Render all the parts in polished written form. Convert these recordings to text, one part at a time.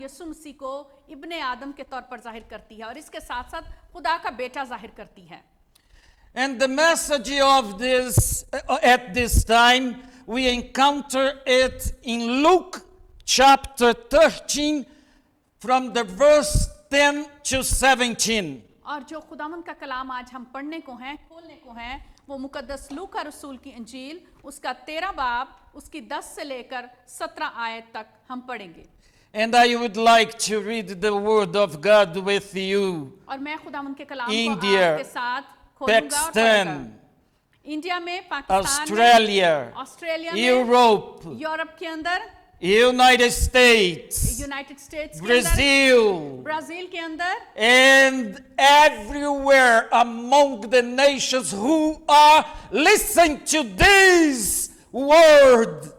यीशु मसीह को इब्ने आदम के तौर पर जाहिर करती है और इसके साथ साथ खुदा का बेटा जाहिर करती है. And the message of this, at this time, we encounter it in Luke chapter 13 from the verse 10 to 17. और जो खुदावंद का कलाम आज हम पढ़ने को हैं, खोलने को हैं, वो मुकद्दस लूका रसूल की इंजील उसका 13 बाब उसकी 10 से लेकर 17 आयत तक हम पढ़ेंगे. And I would like to read the word of God with you. और मैं खुदावंद के कलाम India, को आपके साथ खोलूंगा और Pakistan, पढ़ूंगा. इंडिया में, पाकिस्तान Australia, में, ऑस्ट्रेलिया में, Europe, यूरोप के अंदर, United States, यूनाइटेड स्टेट्स के अंदर, Brazil, ब्राजील के अंदर and everywhere among the nations who are listening to this word.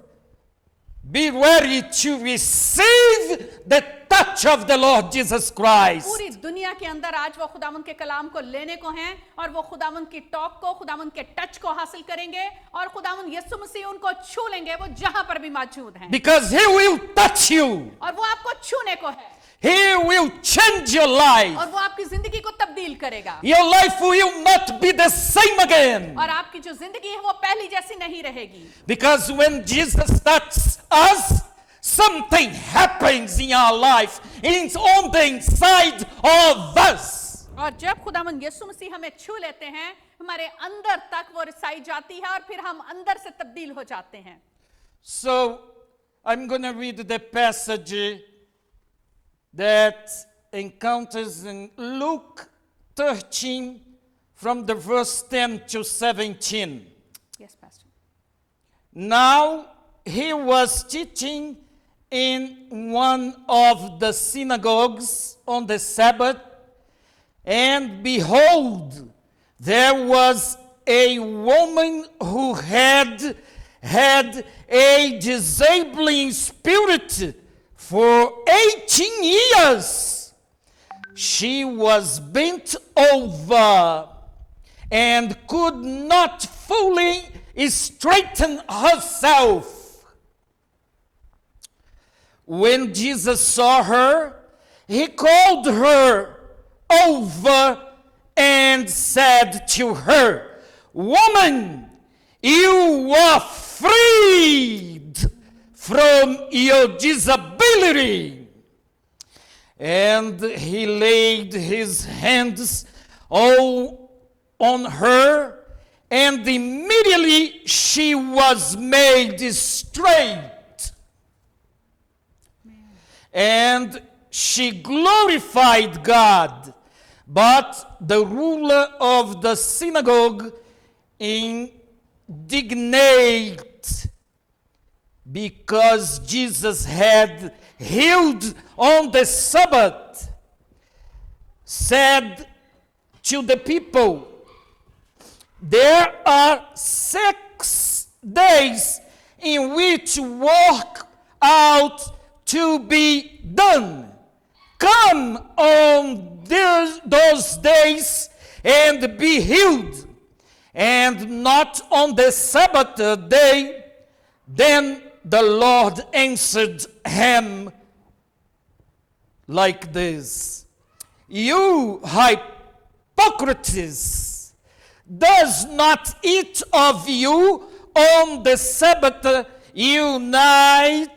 Be ready to receive the touch of the Lord Jesus Christ. पूरी दुनिया के अंदर आज वो खुदावंद के कलाम को लेने को हैं और वो खुदावंद की टॉक को, खुदावंद के टच को हासिल करेंगे और खुदावंद यीशु मसीह उनको छू लेंगे, वो जहां पर भी मौजूद हैं. Because He will touch you. और वो आपको छूने को है He will change your life. और वो आपकी जिंदगी को तब्दील करेगा Your life will not be the same again. और आपकी जो जिंदगी है वो पहली जैसी नहीं रहेगी. Because when Jesus touches us, something happens in our life. It's on the inside of us. और जब खुदावंद यीशु मसीह हमें छू लेते हैं, हमारे अंदर तक वो रिसाई जाती है और फिर हम अंदर से तब्दील हो जाते हैं. So, I'm going to read the passage that encounters in Luke 13 from the verse 10 to 17. Yes, Pastor. Now he was teaching in one of the synagogues on the Sabbath, and behold, there was a woman who had a disabling spirit for 18 years. She was bent over and could not fully straighten herself. When Jesus saw her, he called her over and said to her, "Woman, you are freed from your disability." And he laid his hands all on her, and immediately she was made straight. And she glorified God. But the ruler of the synagogue indignant because Jesus had healed on the Sabbath, said to the people, "There are 6 days in which work out to be done. Come on those days and be healed, and not on the Sabbath day." Then the Lord answered him like this: "You hypocrites, does not each of you on the Sabbath unite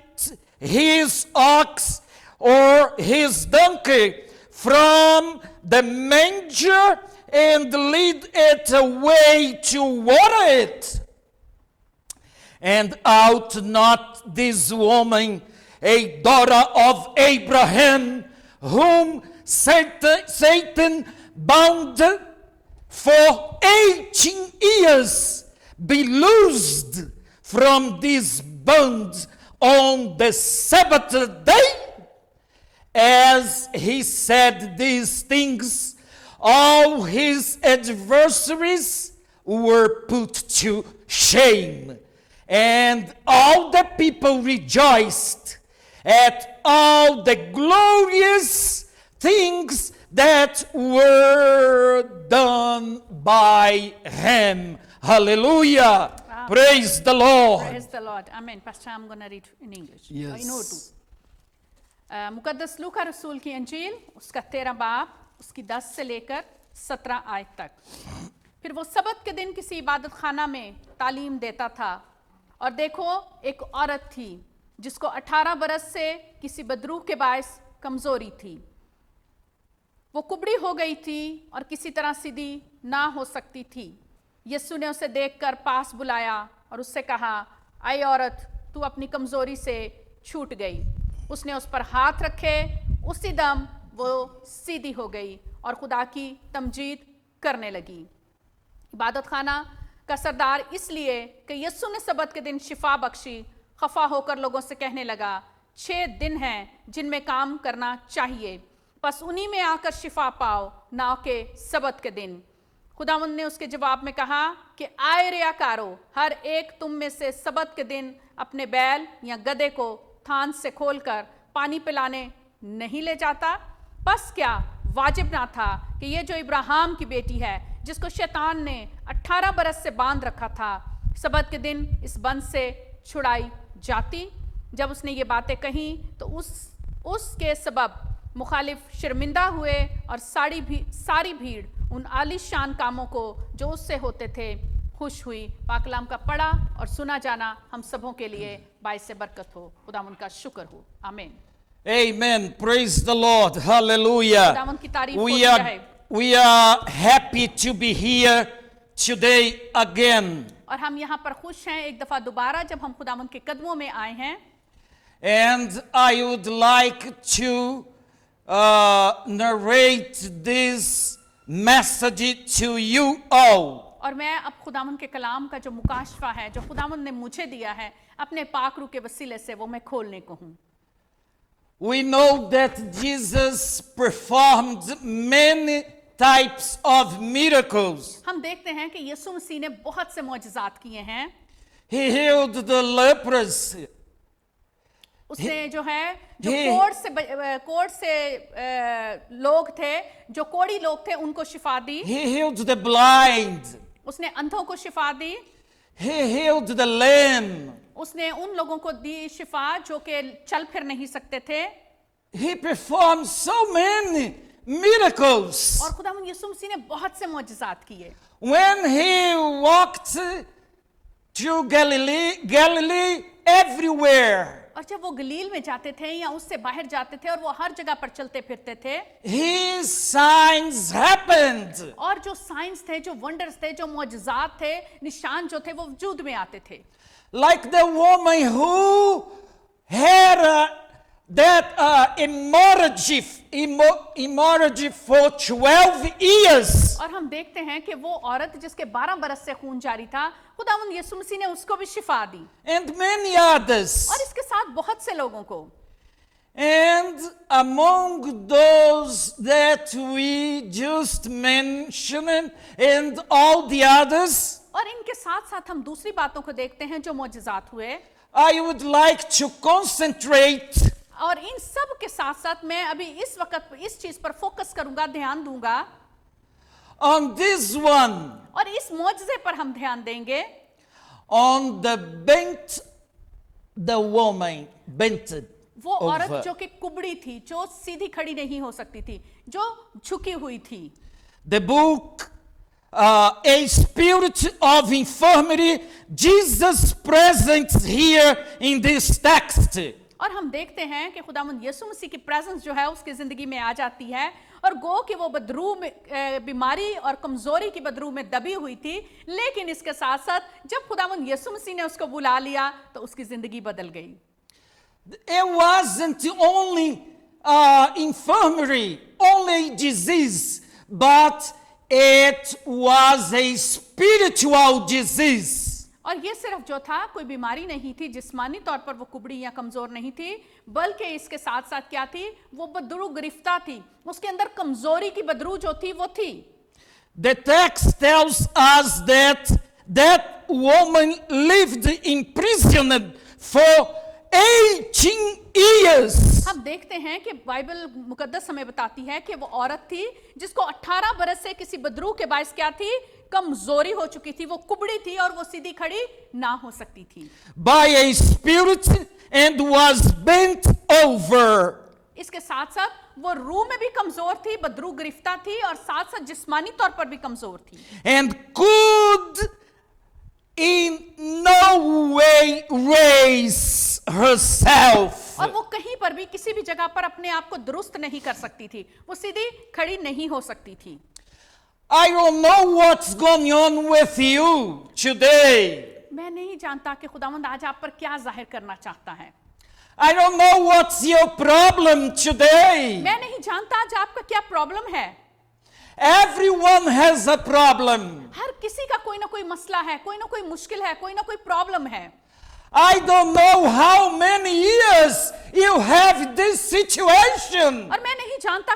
his ox or his donkey from the manger and lead it away to water it? And ought not this woman, a daughter of Abraham, whom Satan bound for 18 years, be loosed from these bonds on the Sabbath day?" As he said these things, all his adversaries were put to shame, and all the people rejoiced at all the glorious things that were done by him. Hallelujah. Praise the Lord. Praise the Lord. Amen. Pastor, I'm going to read in English. Yes. In Urdu. मुकद्दस लूका रसूल की अंजील उसका 13 बाब उसकी 10 से लेकर 17 आयत तक। फिर वो सबत के दिन किसी इबादत खाना में तालीम देता था और देखो एक औरत थी जिसको 18 बरस से किसी बदरूह के बायस कमजोरी थी। वो कुबड़ी हो गई थी और किसी तरह सीधी ना हो सकती थी। यीशु ने उसे देखकर पास बुलाया और उससे कहा, आई औरत, तू अपनी कमजोरी से छूट गई। उसने उस पर हाथ रखे, उसी दम वो सीधी हो गई और खुदा की तमजीद करने लगी। इबादत खाना का सरदार इसलिए कि यीशु ने सबत के दिन शिफा बख्शी खफा होकर लोगों से कहने लगा, 6 दिन हैं जिनमें काम करना चाहिए, बस उन्हीं में आकर शिफा पाओ, ना कि सबत के दिन। खुदावंद ने उसके जवाब में कहा कि आए रियाकारो, हर एक तुम में से सबत के दिन अपने बैल या गधे को थान से खोलकर पानी पिलाने नहीं ले जाता। बस क्या वाजिब ना था कि ये जो इब्राहिम की बेटी है जिसको शैतान ने 18 बरस से बांध रखा था, सबत के दिन इस बंद से छुड़ाई जाती। जब उसने ये बातें कही तो उसके सबब मुखालिफ शर्मिंदा हुए और सारी भीड़ उन आलीशान कामों को जो उससे होते थे खुश हुई। पाकलाम का पढ़ा और सुना जाना हम सबों के लिए बाइस बरकत हो। खुदावंद का शुक्र हो। आमीन। Amen. Praise the Lord. Hallelujah. खुदावंद की तारीफ होती है। We are happy to be here today again. और हम यहाँ पर खुश हैं एक दफा दोबारा जब हम खुदावंद के कदमों में आए हैं। And I would like to narrate this message to you all. और मैं अब खुदावंद के कलाम का जो मुकाशफा है जो खुदावंद ने मुझे दिया है अपने पाक रूह के वसीले से वो मैं खोलने को हूँ। We know that Jesus performed many types of miracles. हम देखते हैं कि यीशु मसीह ने बहुत से मौजज़ात किए हैं। He healed the lepers. उसने जो है जो कोढ़ से लोग थे, जो कोढ़ी लोग थे, उनको शिफा दी। He healed the blind. उसने अंधों को शिफा दी। He healed the lame. उसने उन लोगों को दी शिफा जो कि चल फिर नहीं सकते थे। He performed so many miracles. और खुदावंद यीशु मसीह ने बहुत से मौजज़ात किए। When he walked through Galilee everywhere. और जब वो गलील में जाते थे या उससे बाहर जाते थे और वो हर जगह पर चलते फिरते थे, His signs happened. और जो साइंस थे, जो वंडर्स थे, जो मौजज़ात थे, निशान जो थे वो वजूद में आते थे। Like the woman who had that hemorrhage for 12 years. और हम देखते हैं कि वो औरत जिसके 12 बरस से खून जारी था, खुदावंद यीशु मसीह ने उसको भी शिफा दी। And many others. और इसके साथ बहुत से लोगों को। And among those that we just mentioned and all the others, और इनके साथ साथ हम दूसरी बातों को देखते हैं जो मौजज़ात हुए। I would like to concentrate और इन सब के साथ साथ मैं अभी इस वक्त इस चीज पर फोकस करूंगा, ध्यान दूंगा on this one, और इस मौजज़े पर हम ध्यान देंगे। on the woman bent वो औरत over. जो कि कुबड़ी थी, जो सीधी खड़ी नहीं हो सकती थी, जो झुकी हुई थी। The book, a spirit of infirmity, Jesus present here in this text. और हम देखते हैं कि खुदावंद यीशु मसीह की प्रेजेंस जो है उसकी जिंदगी में आ जाती है और गो कि वो बदरूह में बीमारी और कमजोरी की बदरूह में दबी हुई थी, लेकिन इसके साथ साथ जब खुदावंद यीशु मसीह ने उसको बुला लिया तो उसकी जिंदगी बदल गई। It wasn't only infirmary, only disease, but it was a spiritual disease. और ये सिर्फ जो था कोई बीमारी नहीं थी, जिस्मानी तौर पर वो कुबड़ी या कमजोर नहीं थी, बल्कि इसके साथ साथ क्या थी, वो बदरू गिरफ्तार थी, उसके अंदर कमजोरी की बदरू जो थी वो थी। The text tells us that woman lived imprisoned for 18 years. हम देखते हैं कि बाइबल मुकद्दस हमें बताती है कि वो औरत थी जिसको 18 बरस से किसी बदरू के बायस क्या थी, कमजोरी हो चुकी थी, वो कुबड़ी थी और वो सीधी खड़ी ना हो सकती थी। By a spirit and was bent over. इसके साथ साथ वो रूह में भी कमजोर थी, बदरू गिरफ्तार थी और साथ साथ जिस्मानी तौर पर भी कमजोर थी and could in no way raise herself. और वो कहीं पर भी किसी भी जगह पर अपने आप को दुरुस्त नहीं कर सकती थी, वो सीधी खड़ी नहीं हो सकती थी। I don't know what's going on with you today. मैं नहीं जानता कि खुदावंद आज आप पर क्या जाहिर करना चाहता है। I don't know what's your problem today. मैं नहीं जानता आज आपका क्या प्रॉब्लम है। Everyone has a problem. हर किसी का कोई ना कोई मसला है, कोई ना कोई मुश्किल है, कोई ना कोई प्रॉब्लम है। I don't know how many years you have this situation. और मैं नहीं जानता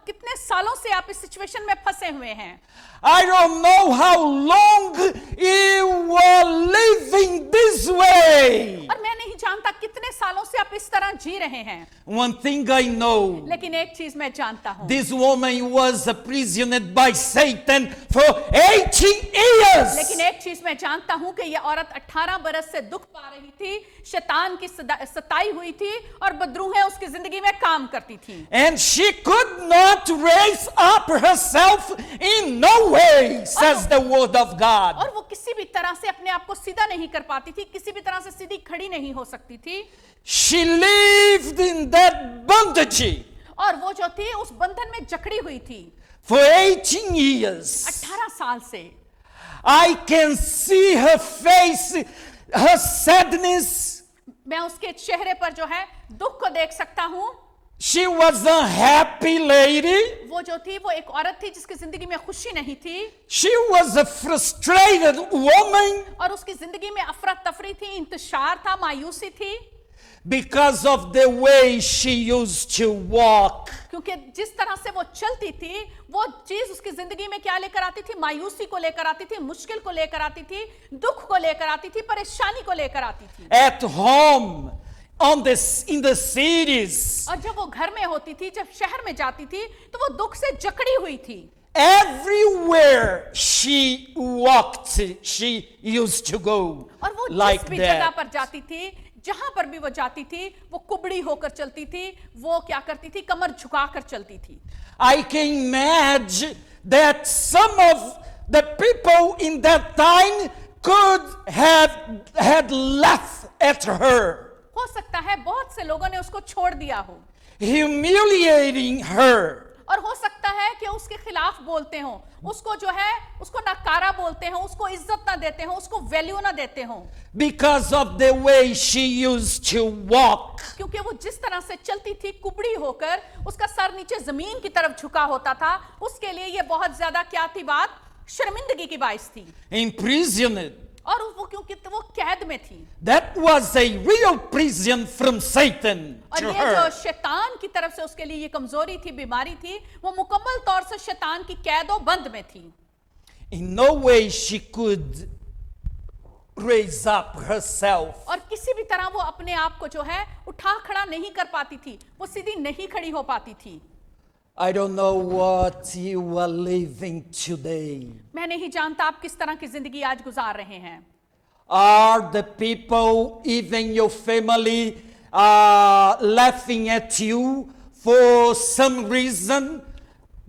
कितने सालों से आप इस सिचुएशन में फंसे हुए हैं। I don't know how long you were living this way. और मैं नहीं जानता कितने सालों से आप इस तरह जी रहे हैं। One thing I know, लेकिन एक चीज मैं जानता हूं, this woman was aprisioned by Satan for 18 years. लेकिन एक चीज मैं जानता हूं कि यह औरत 18 बरस से दुख पा रही थी, शैतान की सताई हुई थी और बदरूहें उसकी जिंदगी में काम करती थी। And she could not raise up herself in no way, says the word of God. और वो किसी भी तरह से अपने आप को सीधा नहीं कर पाती थी, किसी भी तरह से सीधी खड़ी नहीं हो सकती थी। She lived in that bondage और वो जो थी उस बंधन में जकड़ी हुई थी for 18 years. 18 साल से। I can see her face, her sadness. मैं उसके चेहरे पर जो है दुख को देख सकता हूं। She was a happy lady. वो जो थी वो एक औरत थी जिसकी जिंदगी में खुशी नहीं थी She was a frustrated woman और उसकी जिंदगी में अफरा तफरी थी, इंतशार था, मायूसी थी, because of the way she used to walk. क्योंकि जिस तरह से वो चलती थी वो चीज उसकी जिंदगी में क्या लेकर आती थी? मायूसी को लेकर आती थी, मुश्किल को लेकर आती थी, दुख को लेकर आती थी, परेशानी को लेकर आती थी। At home, in the cities, और जब वो घर में होती थी, जब शहर में जाती थी, तो वो दुख से जकड़ी हुई थी। everywhere she walked, she used to go और वो like जिस भी जगह that. पर जाती थी, जहां पर भी वो जाती थी, वो कुबड़ी होकर चलती थी, वो क्या करती थी? कमर झुकाकर चलती थी। I can imagine that some of the people in that time could have had laughed at her, हो सकता है बहुत से लोगों ने उसको छोड़ दिया हो humiliating her. और हो सकता है कि उसके खिलाफ बोलते हो, उसको जो है उसको नकारा बोलते हो, उसको इज्जत ना देते हो, उसको वैल्यू ना देते हो, Because of the way she used to walk. क्योंकि वो जिस तरह से चलती थी कुबड़ी होकर, उसका सर नीचे जमीन की तरफ झुका होता था, उसके लिए ये बहुत ज्यादा क्या थी बात? शर्मिंदगी की बाइस थी। Imprisoned. और वो क्योंकि वो कैद में थी That was a real prison from Satan और to ये जो her. शैतान की तरफ से उसके लिए ये कमजोरी थी, बीमारी थी, वो मुकम्मल तौर से शैतान की कैद और बंद में थी। In no way she could raise up herself. और किसी भी तरह वो अपने आप को जो है उठा खड़ा नहीं कर पाती थी, वो सीधी नहीं खड़ी हो पाती थी। I don't know what you are living today. मैं नहीं जानता आप किस तरह की जिंदगी आज गुजार रहे हैं। Are the people, even your family, laughing at you for some reason?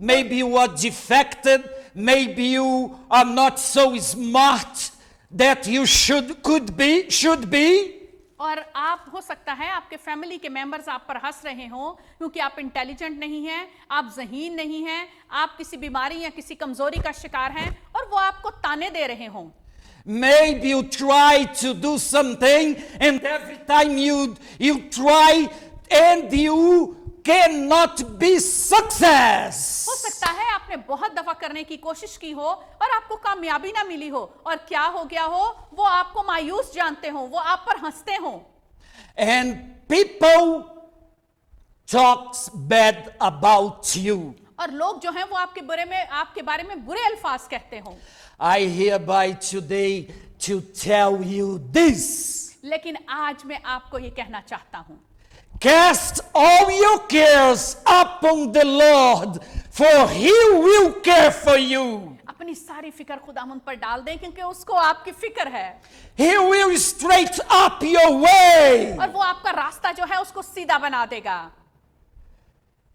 Maybe you are defected. Maybe you are not so smart that you should be. और आप हो सकता है आपके फैमिली के मेंबर्स आप पर हंस रहे हो क्योंकि आप इंटेलिजेंट नहीं हैं, आप ज़हीन नहीं हैं, आप किसी बीमारी या किसी कमजोरी का शिकार हैं और वो आपको ताने दे रहे हों। Maybe you try to do something and every time you try and you cannot be success. हो सकता है आपने बहुत दफा करने की कोशिश की हो और आपको कामयाबी ना मिली हो और क्या हो गया हो, वो आपको मायूस जानते हो, वो आप पर हंसते हो। And people talks bad about you. और लोग जो हैं वो आपके बारे में बुरे अल्फाज कहते हो। I hereby today to tell you this. लेकिन आज मैं आपको ये कहना चाहता हूं, Cast all your cares upon the Lord, for He will care for you. अपनी सारी फिक्र खुदावंद पर डाल दें क्योंकि उसको आपकी फिक्र है। He will straight up your way. और वो आपका रास्ता जो है उसको सीधा बना देगा।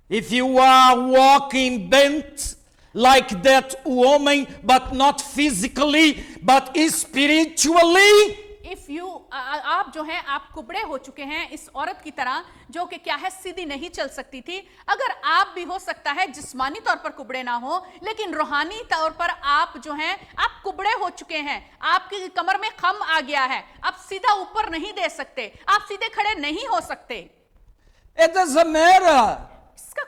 if you are walking bent like that woman, but not physically, but spiritually, if you आप जो हैं आप कुबड़े हो चुके हैं इस औरत की तरह जो कि क्या है सीधी नहीं चल सकती थी। अगर आप भी हो सकता है जिस्मानी तौर पर कुबड़े ना हो लेकिन रूहानी तौर पर आप जो हैं आप कुबड़े हो चुके हैं, आपकी कमर में खम आ गया है, आप सीधा ऊपर नहीं दे सकते, आप सीधे खड़े नहीं हो सकते। it doesn't matter. इसका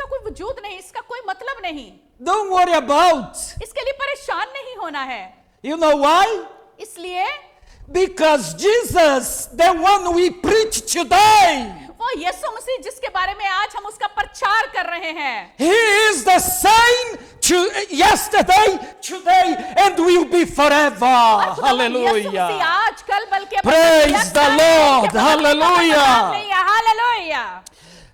कोई वजूद नहीं, इसका कोई मतलब नहीं। Don't worry about. इसके लिए परेशान नहीं होना है। You know why? इसलिए Because Jesus, the one we preach today, वो यीशु मसीह जिसके बारे में आज हम उसका प्रचार कर रहे हैं, He is the same yesterday, today, and will be forever. Yeshu Masih Hallelujah. आज कल बल्कि Praise the Lord. Hallelujah. Hallelujah.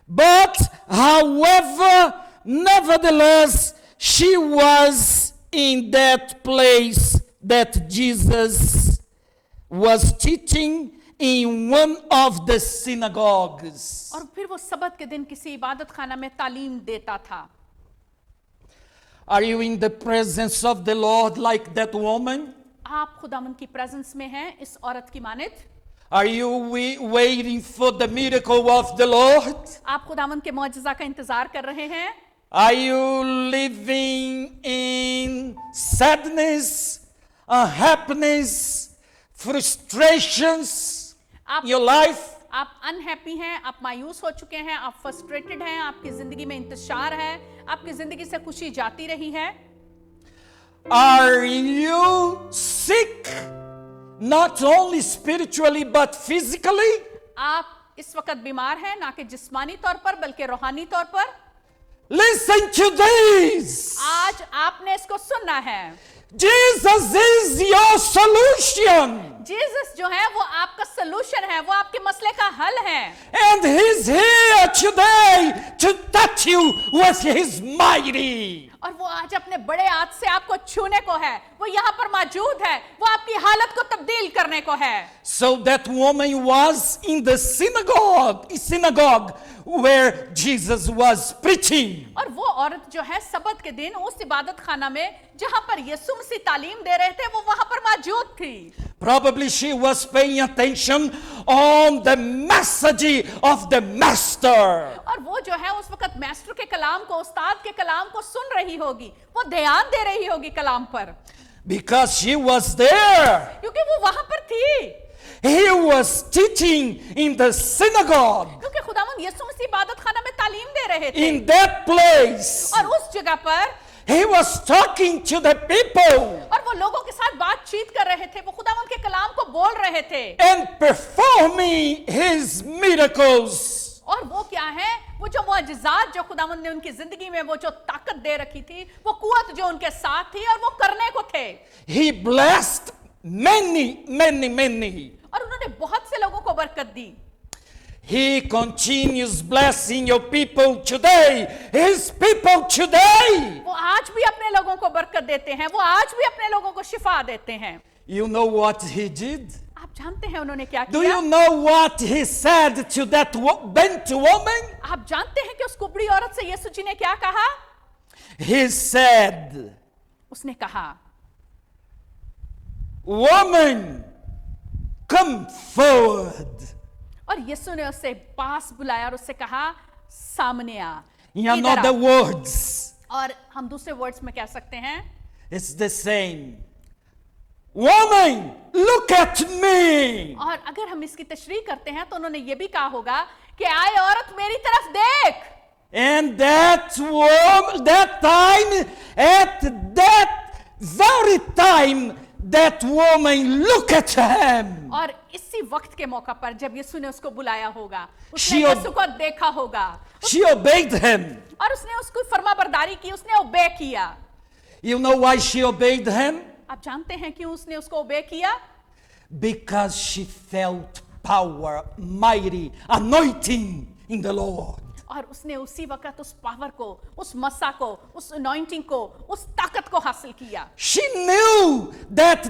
But, however, nevertheless, she was in that place that Jesus was teaching in one of the synagogues. और फिर वो सबत के दिन किसी इबादत खाना में तालीम देता था। Are you in the presence of the Lord like that woman? आप खुदावन की प्रेजेंस में हैं इस औरत की मानित? Are you waiting for the miracle of the Lord? आप खुदावन के मौजज़ा का इंतजार कर रहे हैं? Are you living in sadness, unhappiness, frustrations in your life? आप अनहैप्पी हैं, आप मायूस हो चुके हैं, आप फ्रस्ट्रेटेड हैं, आपकी जिंदगी में इंतशार है, आपकी जिंदगी से खुशी जाती रही है? Are you sick, not only spiritually but physically? आप इस वक्त बीमार हैं ना कि जिस्मानी तौर पर बल्कि रूहानी तौर पर? Listen to this. आज आपने इसको सुनना है। Jesus is your solution. Jesus जो है वो आपका सलूशन है, वो आपके मसले का हल है। And He's here today to touch you with His mighty. और वो आज अपने बड़े हाथ से आपको छूने को है, वो यहाँ पर मौजूद है, वो आपकी हालत को तब्दील करने को है। So that woman was in the synagogue where Jesus was preaching. और वो औरत जो है सबत के दिन उस इबादत खाना में जहां पर यीशु मसीह तालीम दे रहे थे वो वहां पर मौजूद थी। Probably she was paying attention on the message of the master. और वो जो है उस वक्त मास्टर के कलाम को, उस्ताद के कलाम को सुन रही होगी, वो ध्यान दे रही होगी कलाम पर। Because she was there. क्योंकि वो वहां पर थी। He was teaching in the synagogue. क्योंकि खुदावंद यीशु मसीह इबादत खाना में तालीम दे रहे थे। In that place. और उस जगह पर He was talking to the people. और वो लोगों के साथ बातचीत कर रहे थे, वो खुदावंद के कलाम को बोल रहे थे। And performing His miracles. और वो क्या है, वो जो मुआजिज़ात जो खुदावंद ने उनकी जिंदगी में वो जो ताकत दे रखी थी, वो कुव्वत जो उनके साथ थी और वो करने को थे। He blessed many. और उन्होंने बहुत से लोगों को बरकत दी। He continues blessing your people today. His people today. वो आज भी अपने लोगों को बरकत देते हैं, वो आज भी अपने लोगों को शिफा देते हैं। You know what He did? आप जानते हैं उन्होंने क्या Do किया? you know what He said to that bent woman? आप जानते हैं कि उस कुबड़ी औरत से यीशु जी ने क्या कहा? He said, उसने कहा, woman, come forward. और यीशु ने उसे पास बुलाया और उससे कहा, सामने आ। In इधर आ। other words, और हम दूसरे वर्ड्स में कह सकते हैं, it's the same. Woman, look at me. और अगर हम इसकी तशरीह करते हैं तो उन्होंने ये भी कहा होगा कि आए औरत मेरी तरफ देख। And that time, at that very time, that woman look at him. और इसी वक्त के मौका पर जब यीशु ने उसको बुलाया होगा, उसने She यीशु को देखा होगा She obeyed him. और उसने उसको फरमाबरदारी की, उसने ओबे किया। You know why she obeyed him? आप जानते हैं क्यों उसने उसको ओबे किया? Because she felt power, mighty, anointing in the Lord. और उसने उसी वक्त उस पावर को, उस मसा को, उस अनॉइंटिंग को, उस ताकत को हासिल किया। She knew that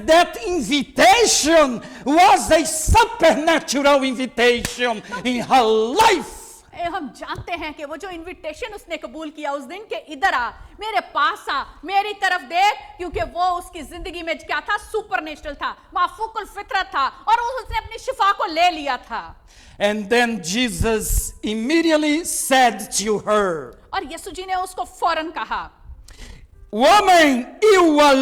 invitation was a supernatural invitation in her life. हम जानते हैं कि वो जो इनविटेशन उसने कबूल किया उस दिन के इधर आ, मेरे पास आ, मेरी तरफ देख, क्योंकि वो उसकी जिंदगी में क्या था, सुपरनेचुरल था, माफूकुल फितरत था, और उसने अपनी शिफा को ले लिया था। And then Jesus immediately said to her, और यीशु जी ने उसको फौरन कहा, woman, you are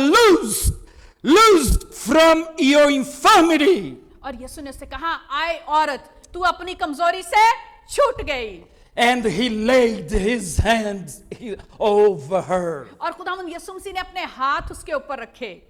loosed from your infirmity. और यीशु ने उससे कहा, आए औरत, तू अपनी कमजोरी से छूट गई। And he laid his hands over her. और खुदावंद यीशु मसीह ने अपने हाथ उसके ऊपर रखे,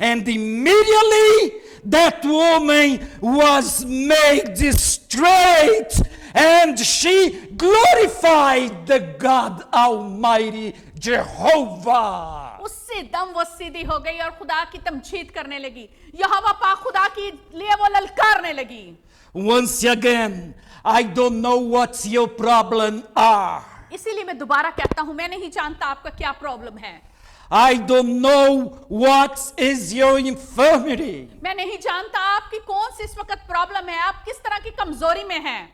And immediately that woman was made straight, and she glorified the God Almighty Jehovah. उससे दम वो सीधी हो गई और खुदा की तमजीद करने लगी, यहोवा पाक खुदा की लिए वो ललकारने लगी। Once again, I don't know what your problem are. इसीलिए मैं दोबारा कहता हूं, मैं नहीं जानता आपका क्या प्रॉब्लम है, I don't know what is your infirmity. मैं नहीं जानता आपकी कौन सी इस वक्त प्रॉब्लम है, आप किस तरह की कमजोरी में हैं,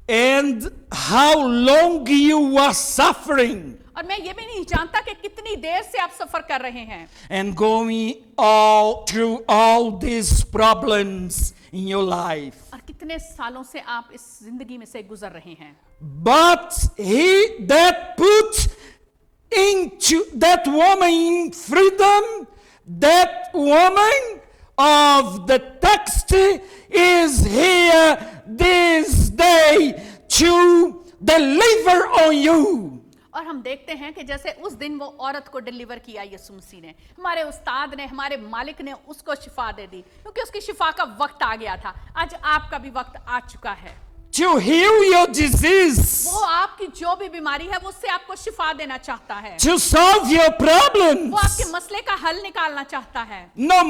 And how long you are suffering और मैं ये भी नहीं जानता कि कितनी देर से आप सफर कर रहे हैं and going all through all these problems in your life. और कितने सालों से आप इस जिंदगी में से गुजर रहे हैं। But he that put into that woman in freedom, that woman of the text is here this day to deliver on you. और हम देखते हैं कि जैसे उस दिन वो औरत को डिलीवर किया यीशु मसीह ने, हमारे उस्ताद ने, हमारे मालिक ने उसको शिफा दे दी, क्योंकि उसकी शिफा का वक्त आ गया था। आज आपका भी वक्त आ चुका है, To heal your disease, वो आपकी जो भी बीमारी है वो उससे आपको शिफा देना चाहता है, to solve your problems, वो आपके मसले का हल निकालना चाहता है, no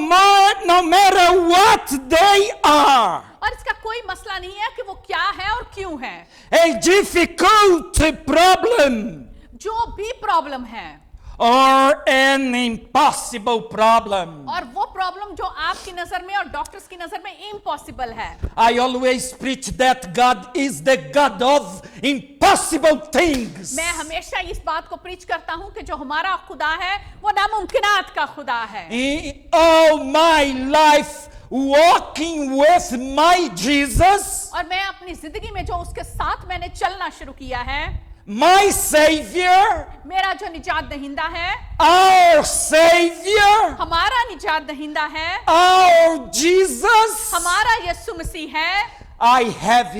matter what they are. और इसका कोई मसला नहीं है कि वो क्या है और क्यों है। A difficult problem जो भी प्रॉब्लम है or an impossible problem. और वो प्रॉब्लम जो आपकी नजर में और डॉक्टर्स की नजर में इम्पॉसिबल है, I always preach that God is the God of impossible things. मैं हमेशा इस बात को प्रीच करता हूं कि जो हमारा खुदा है वो नामुमकिनात का खुदा है। In all my life walking with my Jesus, और मैं अपनी जिंदगी में जो उसके साथ मैंने चलना शुरू किया है, my Savior, मेरा जो निजात दहिंदा है, our Savior, हमारा निजात दहिंदा है, our Jesus, हमारा यीशु मसीह है, I have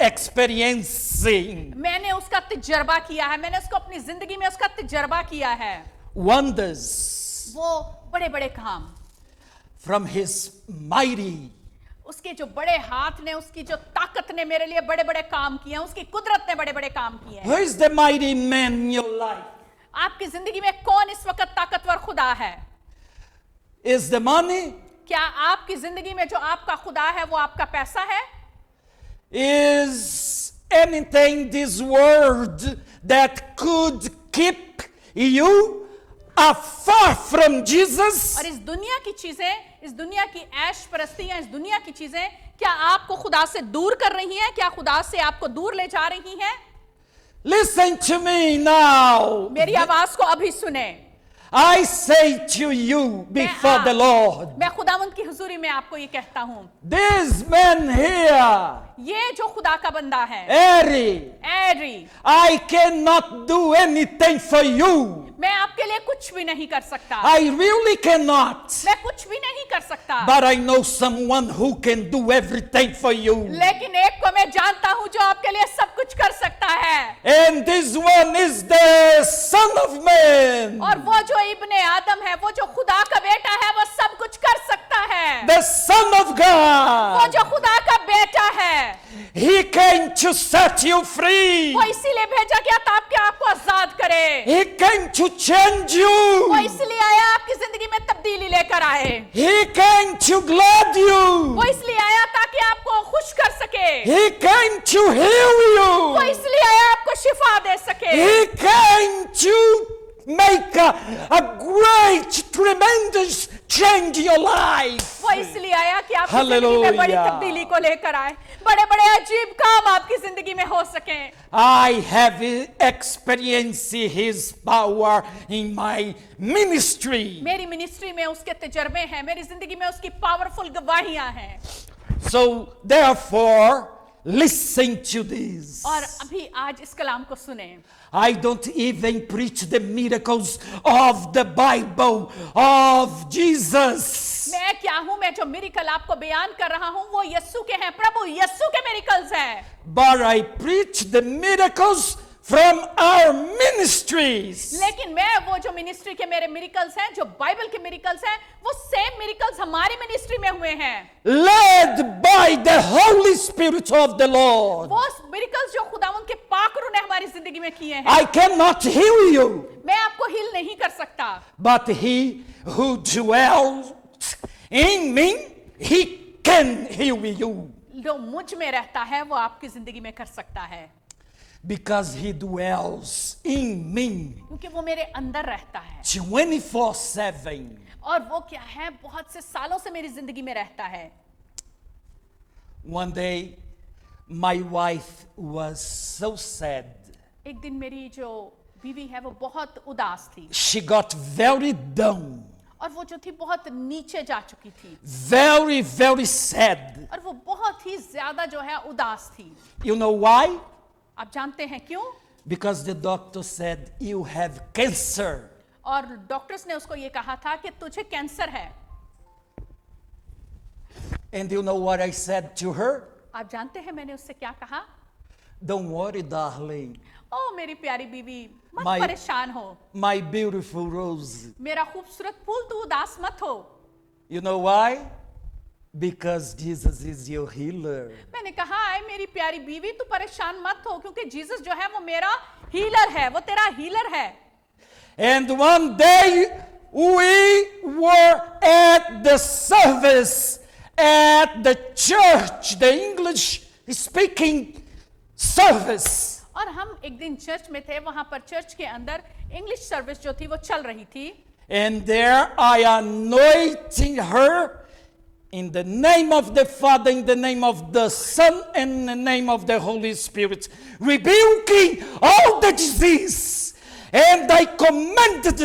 experiencing मैंने उसका तजर्बा किया है, मैंने उसको अपनी जिंदगी में उसका तजर्बा किया है, wonders वो बड़े बड़े काम, from his mighty, उसके जो बड़े हाथ ने, उसकी जो ताकत ने मेरे लिए बड़े बड़े काम किए हैं, उसकी कुदरत ने बड़े बड़े काम किए हैं। who is the mighty man in your life? आपकी जिंदगी में कौन इस वक्त ताकतवर खुदा है? Is the money? क्या आपकी जिंदगी में जो आपका खुदा है वो आपका पैसा है? Is anything this world that could keep you afar from Jesus? और इस दुनिया की चीजें, इस दुनिया की ऐश परस्तियां, इस दुनिया की चीजें क्या आपको खुदा से दूर कर रही हैं? क्या खुदा से आपको दूर ले जा रही हैं? Listen to me now. मेरी आवाज को अभी सुने। I say to you before the Lord, मैं खुदावंद की हुजूरी में आपको ये कहता हूं, this man here, ये जो खुदा का बंदा है, Eri, I cannot do anything for you. मैं आपके लिए कुछ भी नहीं कर सकता, I really cannot. मैं कुछ भी नहीं कर सकता, But I know someone who can do everything for you. लेकिन एक को मैं जानता हूं जो आपके लिए सब कुछ कर सकता है, And this one is the Son of Man, और वो जो इब्ने आदम है, वो जो खुदा का बेटा है, वो सब कुछ कर सकता है, the Son of वो God. जो खुदा का बेटा है, He came to set you free. वो इसीलिए भेजा गया ताकि आपको आजाद करे, He came to change वो you. इसलिए आया आपकी जिंदगी में तब्दीली लेकर आए, He came to glad you. वो इसलिए आया ताकि आपको खुश कर सके, He came to heal वो you. इसलिए आया आपको शिफा दे सके, He came to make a great, tremendous change your life. वो इसलिए आया कि आपकी जिंदगी में बड़ी Hallelujah. तब्दीली को लेकर आए, बड़े बड़े अजीब काम आपकी जिंदगी में हो सके। I have experienced His power in my ministry. मेरी मिनिस्ट्री में उसके तजर्बे हैं, मेरी जिंदगी में उसकी पावरफुल गवाहियां हैं। So therefore, listen to this. और अभी आज इस कलाम को सुने। I don't even preach the miracles of the Bible of Jesus. मैं क्या हूं, मैं जो मिरेकल आपको बयान कर रहा हूं वो यीशु के हैं, प्रभु यीशु के मिरेकल्स हैं। But I preach the miracles from our ministries. लेकिन मैं वो जो मिनिस्ट्री के मेरे मिरेकल्स हैं, जो बाइबल के मिरेकल्स हैं, वो सेम मिरेकल्स हमारी मिनिस्ट्री में हुए हैं, Led by the Holy Spirit of the Lord. वो मिरेकल्स जो खुदावंद के पाकरू ने हमारी जिंदगी में किए हैं। I cannot heal you, मैं आपको हील नहीं कर सकता, but He who dwells in me, He can heal you. जो मुझ में रहता है वो आपकी जिंदगी में कर सकता है, Because He dwells in me क्योंकि वो मेरे अंदर रहता है। 24/7. और वो क्या है, बहुत से सालों से मेरी जिंदगी में रहता है। One day, my wife was so sad. एक दिन मेरी जो बीवी है वो बहुत उदास थी, She got very down, और वो जो थी बहुत नीचे जा चुकी थी, very, very sad. और वो बहुत ही ज्यादा जो है उदास थी। You know why? आप जानते हैं क्यों? Because the doctor said, you have cancer. और डॉक्टर्स ने उसको ये कहा था कि तुझे कैंसर है। And you know what I said to her? आप जानते हैं मैंने उससे क्या कहा? Don't worry, darling. ओ मेरी प्यारी बीवी, मत My- परेशान हो, My beautiful Rose. मेरा खूबसूरत फूल, तू उदास मत हो। You know why? Because Jesus is your healer. मैंने कहा है मेरी प्यारी बीवी, तू परेशान मत हो, क्योंकि जीसस जो है वो मेरा हीलर है, वो तेरा हीलर है। And one day we were at the service at the church, the English speaking service. और हम एक दिन चर्च में थे, वहां पर चर्च के अंदर इंग्लिश सर्विस जो थी वो चल रही थी, And there I anointed her in the name of the Father, in the name of the Son, and in the name of the Holy Spirit, rebuking all the disease. And I commanded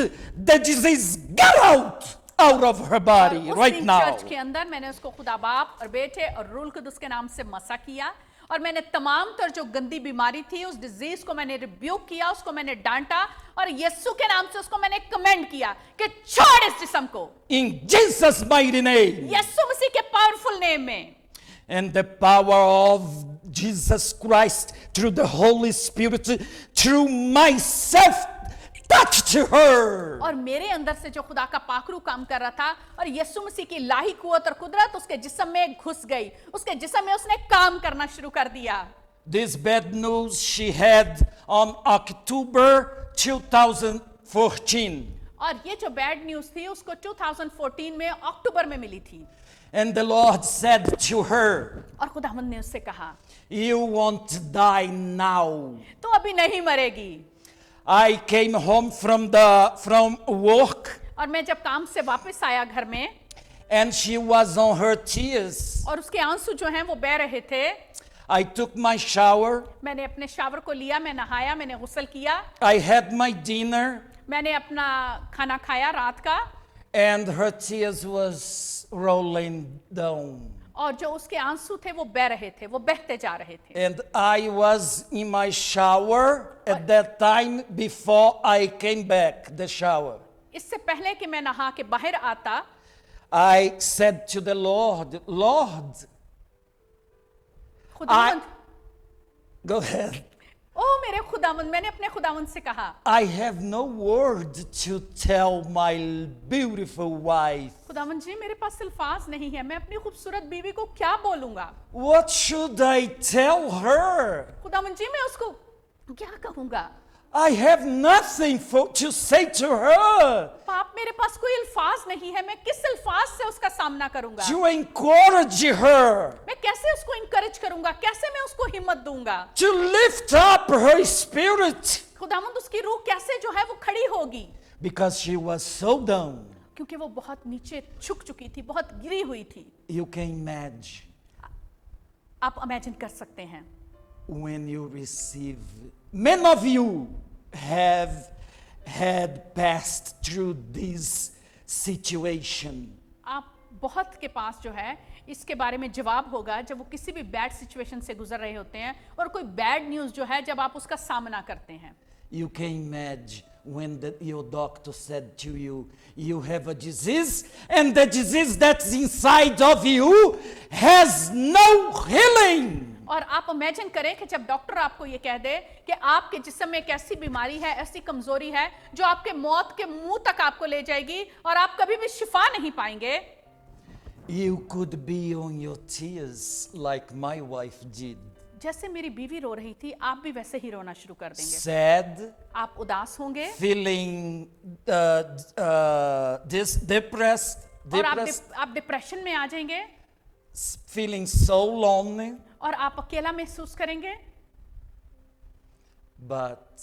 the disease, get out of her body और उस right दिन now. Church के अंदर मैंने उसको खुदा बाप और बेटे और रूल कुदुस के नाम से मसा किया, और मैंने तमाम तर जो गंदी बीमारी थी उस डिजीज को मैंने रिब्यूक किया, उसको मैंने डांटा, और यीशु के नाम से उसको मैंने कमेंड किया कि छोड़ इस जिस्म को, In Jesus' mighty name. यीशु मसीह के पावरफुल नेम में। And the power of Jesus Christ through the Holy Spirit, through myself, touched her. और मेरे अंदर से जो खुदा का पाखरू काम कर रहा था, और यीशु मसीह की इलाही कुव्वत और कुदरत उसके जिस्म में घुस गई, उसके जिस्म में उसने काम करना शुरू कर दिया। This bad news she had on October 2014. और ये जो बैड न्यूज थी उसको 2014 में अक्टूबर में मिली थी, And the Lord said to her, और खुदावंद ने उससे कहा, you won't die now. तू अभी नहीं मरेगी। I came home from work, और मैं जब काम से वापस आया घर में, and she was on her tears. और उसके आंसू जो हैं वो बह रहे थे, I took my shower. मैंने अपने शावर को लिया, मैं नहाया, मैंने गुस्ल किया, I had my dinner, मैंने अपना खाना खाया रात का, and her tears was rolling down. और जो उसके आंसू थे वो बह रहे थे, वो बहते जा रहे थे। And I was in my shower at that time before I came back the shower. इससे पहले कि मैं नहा के बाहर आता, I said to the Lord, Lord, खुदावंद, go ahead. ओ मेरे खुदावंद, मैंने अपने खुदावंद से कहा, I have no word to tell my beautiful wife. खुदावंद जी मेरे पास अल्फाज नहीं है, मैं अपनी खूबसूरत बीवी को क्या बोलूंगा? What should I tell her? खुदावंद जी मैं उसको क्या कहूंगा? I have nothing to say to her पाप, मेरे पास कोई अल्फाज नहीं है, मैं किस अल्फाज से उसका सामना करूंगा? to encourage her, मैं कैसे उसको इनकरेज करूंगा? कैसे मैं उसको हिम्मत दूंगा? to lift up her spirit, खुदावंद उसकी रूह कैसे जो है वो खड़ी होगी? because she was so down. क्योंकि वो बहुत नीचे झुक चुकी थी, बहुत गिरी हुई थी। You can imagine आप इमेजिन कर सकते हैं when you receive. Many of you have had passed through this situation. आप बहुत के पास जो है इसके बारे में जवाब होगा जब वो किसी भी बैड सिचुएशन से गुजर रहे होते हैं और कोई बैड न्यूज़ जो है जब आप उसका सामना करते हैं। You can imagine when your doctor said to you, you have a disease, and the disease that's inside of you has no healing. और आप इमेजिन करें कि जब डॉक्टर आपको ये कह दे कि आपके जिस्म में एक ऐसी बीमारी है, ऐसी कमजोरी है जो आपके मौत के मुंह तक आपको ले जाएगी और आप कभी भी शिफा नहीं पाएंगे। You could be on your tears like my wife did. जैसे मेरी बीवी रो रही थी, आप भी वैसे ही रोना शुरू कर देंगे। Sad, आप उदास होंगे feeling depressed, और आप डिप्रेशन में आ जाएंगे feeling so lonely. और आप अकेला महसूस करेंगे। But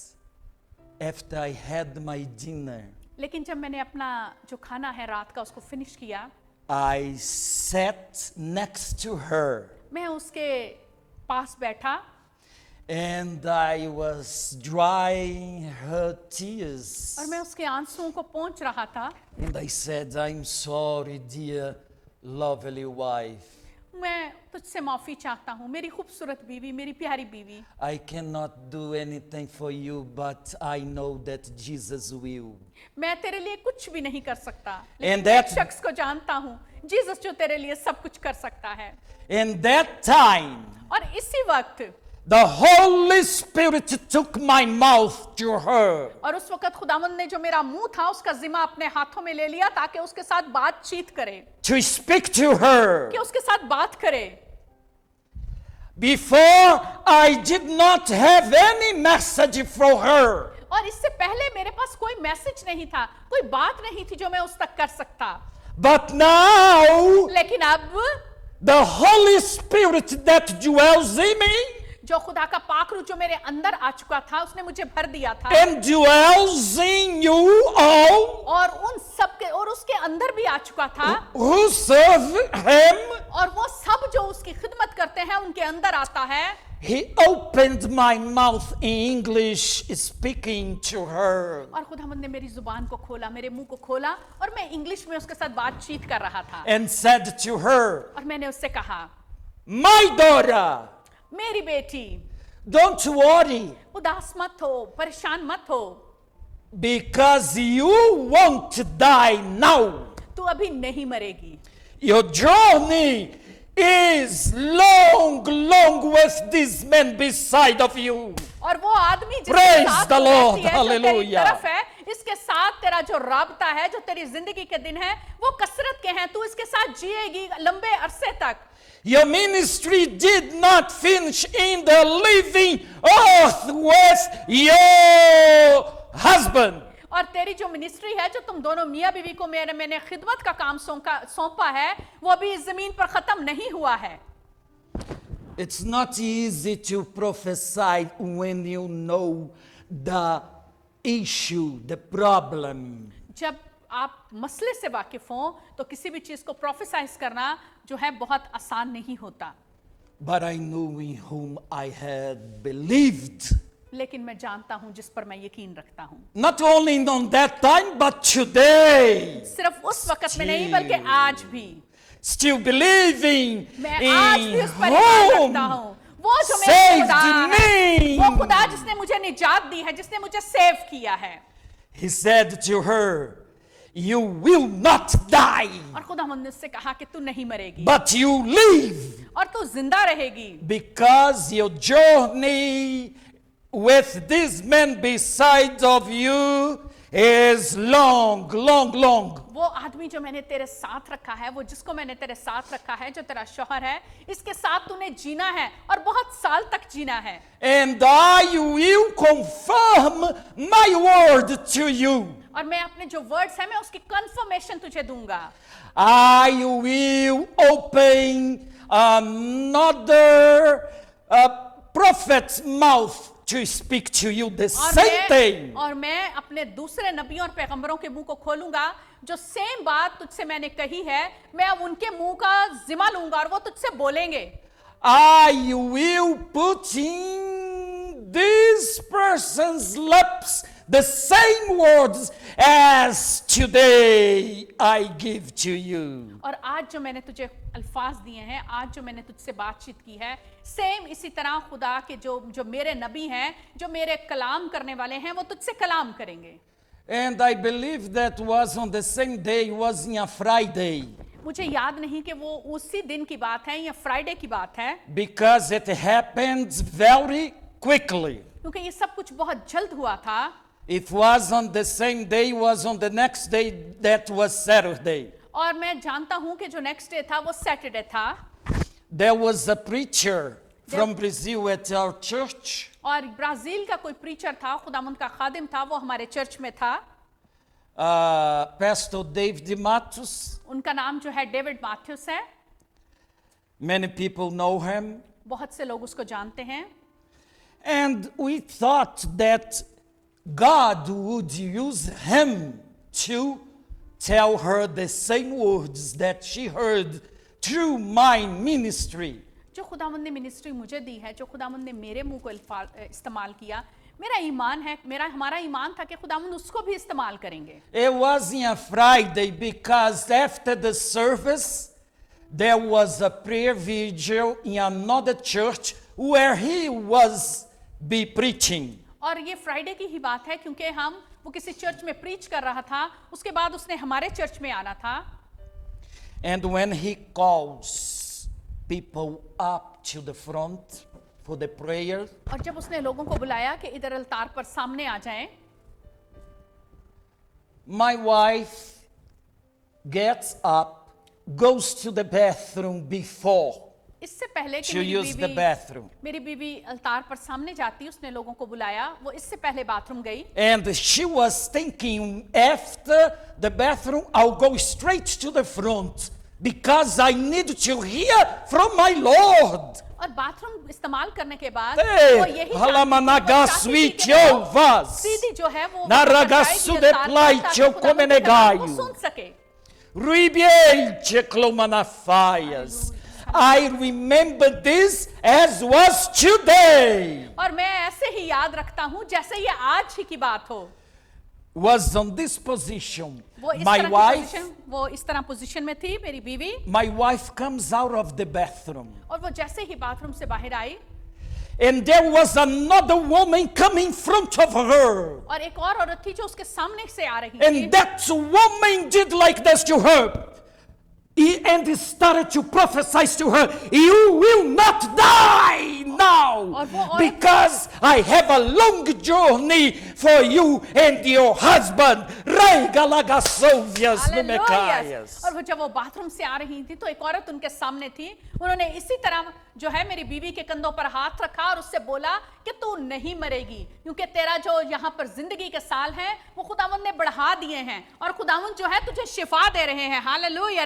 after I had my dinner, लेकिन जब मैंने अपना जो खाना है रात का उसको फिनिश किया, I sat next to her मैं उसके पास बैठा and I was drying her tears. और मैं उसके आंसुओं को पोंछ रहा था। And I said, I'm sorry, dear, lovely wife. मैं तुझसे माफी चाहता हूँ मेरी खूबसूरत बीवी, मेरी प्यारी बीवी। I cannot do anything for you, but I know that Jesus will. मैं तेरे लिए कुछ भी नहीं कर सकता, And लेकिन that- एक शख्स को जानता हूँ, जीसस जो तेरे लिए सब कुछ कर सकता है। And that time, और इसी वक्त the Holy Spirit took my mouth to her. और उस वक्त खुदावंद ने जो मेरा मुंह था उसका जिम्मा अपने हाथों में ले लिया ताकि उसके साथ बातचीत करे, To speak to her. कि उसके साथ बात करे। Before, I did not have any message for her. और इससे पहले मेरे पास कोई मैसेज नहीं था, कोई बात नहीं थी जो मैं उस तक कर सकता। But now, लेकिन अब the Holy Spirit that dwells in me जो खुदा का पाखरू जो मेरे अंदर आ चुका था उसने मुझे भर दिया था and dwells in you all और उन सब के और उसके अंदर भी आ चुका था who serve Him. और वो सब जो उसकी खिदमत करते हैं उनके अंदर आता है। He opened my mouth in English, speaking to her. और खुदावंद ने मेरी जुबान को खोला, मेरे मुंह को खोला और मैं इंग्लिश में उसके साथ बातचीत कर रहा था And said to her, और मैंने उससे कहा, my daughter, मेरी बेटी don't worry, उदास मत हो, परेशान मत हो, because you won't die now. तू अभी नहीं मरेगी। Your journey is long, long with this man beside of you. और वो आदमी जिसके Praise साथ the तू Lord, रहती है, जो तेरी hallelujah. तरफ है, इसके साथ तेरा जो राबता है, जो तेरी जिंदगी के दिन है, वो कसरत के हैं। तू इसके साथ जिएगी लंबे अरसे तक। Your ministry did not finish in the living earth with your husband. और तेरी जो मिनिस्ट्री है, जो तुम दोनों मियाँ बीवी को मैंने खिदमत का काम सौंपा है, वो अभी इस जमीन पर खत्म नहीं हुआ है। It's not easy to prophesy when you know the issue, the problem. जब आप मसले से वाकिफ हो तो किसी भी चीज को प्रोफेसाइज करना जो है बहुत आसान नहीं होता। But I know in whom I had believed. लेकिन मैं जानता हूं जिस पर मैं यकीन रखता हूं। Not only on that time, but today. सिर्फ उस वक्त में नहीं बल्कि आज भी Still believing मैं आज भी in उस पर ईमान रखता whom हूं। वो जो मेरा saved खुदा है, me. वो खुदा जिसने मुझे निजात दी है, जिसने मुझे सेव किया है। He said to her, you will not die, और खुदावंद ने उससे कहा कि तू नहीं मरेगी but you live, और तू जिंदा रहेगी, because your journey with this man beside of you is long, long, long. वो आदमी जो मैंने तेरे साथ रखा है, वो जिसको मैंने तेरे साथ रखा है, जो तेरा शौहर है, इसके साथ तूने जीना है और बहुत साल तक जीना है। And I will confirm my word to you. और मैं अपने जो वर्ड्स है मैं उसकी कंफर्मेशन तुझे दूंगा। I will open another prophet's mouth to speak to you the और same thing. और मैं अपने दूसरे नबियों और पैगंबरों के मुंह को खोलूंगा, जो सेम बात तुझसे मैंने कही है, मैं अब उनके मुंह का जिम्मा लूंगा और वो तुझसे बोलेंगे. I will put in this person's lips the same words as today I give to you. और आज जो मैंने तुझे अल्फाज दिए हैं, आज जो मैंने तुझसे बातचीत की है, सेम इसी तरह खुदा के जो मेरे नबी हैं, जो मेरे कलाम करने वाले हैं, वो तुझसे कलाम करेंगे. And I believe that was on the same day, was in a Friday, मुझे याद नहीं कि वो उसी दिन की बात है या फ्राइडे की बात है, because it happened very quickly. क्योंकि ये सब कुछ बहुत जल्द हुआ था. It was on the same day, was on the next day, that was Saturday. और मैं जानता हूं कि जो नेक्स्ट डे था वो सैटरडे था. There was a preacher from Brazil at our church. और ब्राजील का कोई प्रीचर था, खुदावंद का खादिम था, वो हमारे चर्च में था. Pastor David Matos. उनका नाम जो है डेविड मैथ्यूस है. Many people know him. बहुत से लोग उसको जानते हैं. And we thought that God would use him to tell her the same words that she heard through my ministry. जो खुदावंद ने मिनिस्ट्री मुझे दी है, जो खुदावंद ने मेरे मुंह को इस्तेमाल किया, मेरा ईमान है, हमारा ईमान था कि खुदावंद उसको भी इस्तेमाल करेंगे. It was in a Friday because after the service there was a prayer vigil in another church where he was be preaching. और ये फ्राइडे की ही बात है, क्योंकि वो किसी चर्च में प्रीच कर रहा था, उसके बाद उसने हमारे चर्च में आना था. And when he calls people up to the front for the prayer, और जब उसने लोगों को बुलाया कि इधर अल्तार पर सामने आ जाएं, my wife gets up, goes to the bathroom before इससे पहले कि to use the bathroom. मेरी बीवी अल्तार पर सामने जाती, उसने लोगों को बुलाया, वो इससे पहले बाथरूम गई. And she was thinking, after the bathroom, I'll go straight to the front because I need to hear from my Lord. और बाथरूम इस्तेमाल करने के बाद Hey, वो यही सीधी जो है वो वो सुन सके. I remember this as was today. और मैं ऐसे ही याद रखता हूँ जैसे ये आज ही की बात हो. Was on this position. वो इस My तरह की wife, पोजीशन, वो इस तरह पोजीशन में थी मेरी बीवी. my wife comes out of the bathroom. और वो जैसे ही बाथरूम से बाहर आई, And there was another woman coming in front of her. और एक और औरत थी जो उसके सामने से आ रही थी. And that woman did like this to her. And he started to prophesy to her, you will not die now because I have a long journey for you and your husband. और वो जब वो bathroom से आ रही थी तो एक औरत उनके सामने थी. उन्होंने इसी तरह जो है मेरी बीवी के कंधों पर हाथ रखा और उससे बोला कि तू नहीं मरेगी, क्योंकि तेरा जो यहाँ पर जिंदगी के साल हैं वो खुदावंद ने बढ़ा दिए हैं और खुदावंद जो है तुझे शिफा दे रहे हैं. Hallelujah.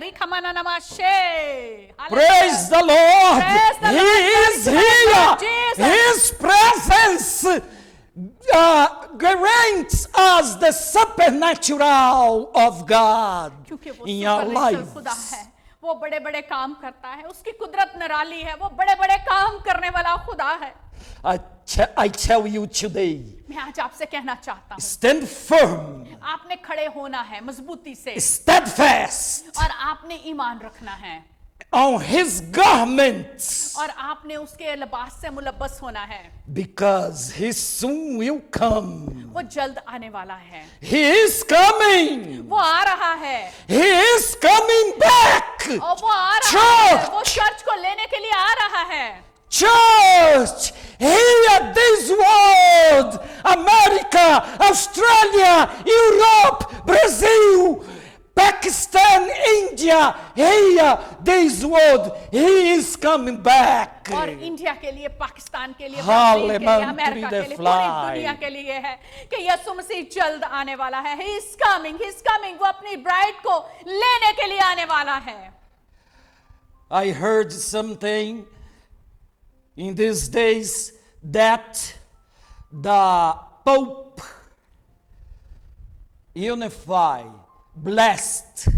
Praise the Lord. He is here. His presence grants us the supernatural of God in our lives. वो बड़े बड़े काम करता है, उसकी कुदरत निराली है, वो बड़े बड़े काम करने वाला खुदा है. I tell you today, मैं आज आपसे कहना चाहता हूँ, stand firm, आपने खड़े होना है मजबूती से, steadfast और आपने ईमान रखना है on his garments, और आपने उसके लिबास से मुलब्बस होना है, because he soon will come. वो जल्द आने वाला है. He is coming. वो आ रहा है. He is coming back. और वो आ रहा है. वो चर्च को लेने के लिए आ रहा है. Church, hear this word. America, Australia, Europe, Brazil, Pakistan, India, hear this word. He is coming back. और इंडिया के लिए, पाकिस्तान के लिए, ब्राजील के लिए, अमेरिका के लिए, पूरी दुनिया के लिए है कि यीशु मसीह जल्द आने वाला है. He is coming, he is coming. वो अपनी ब्राइड को लेने के लिए आने वाला है. I heard something in these days that the Pope blessed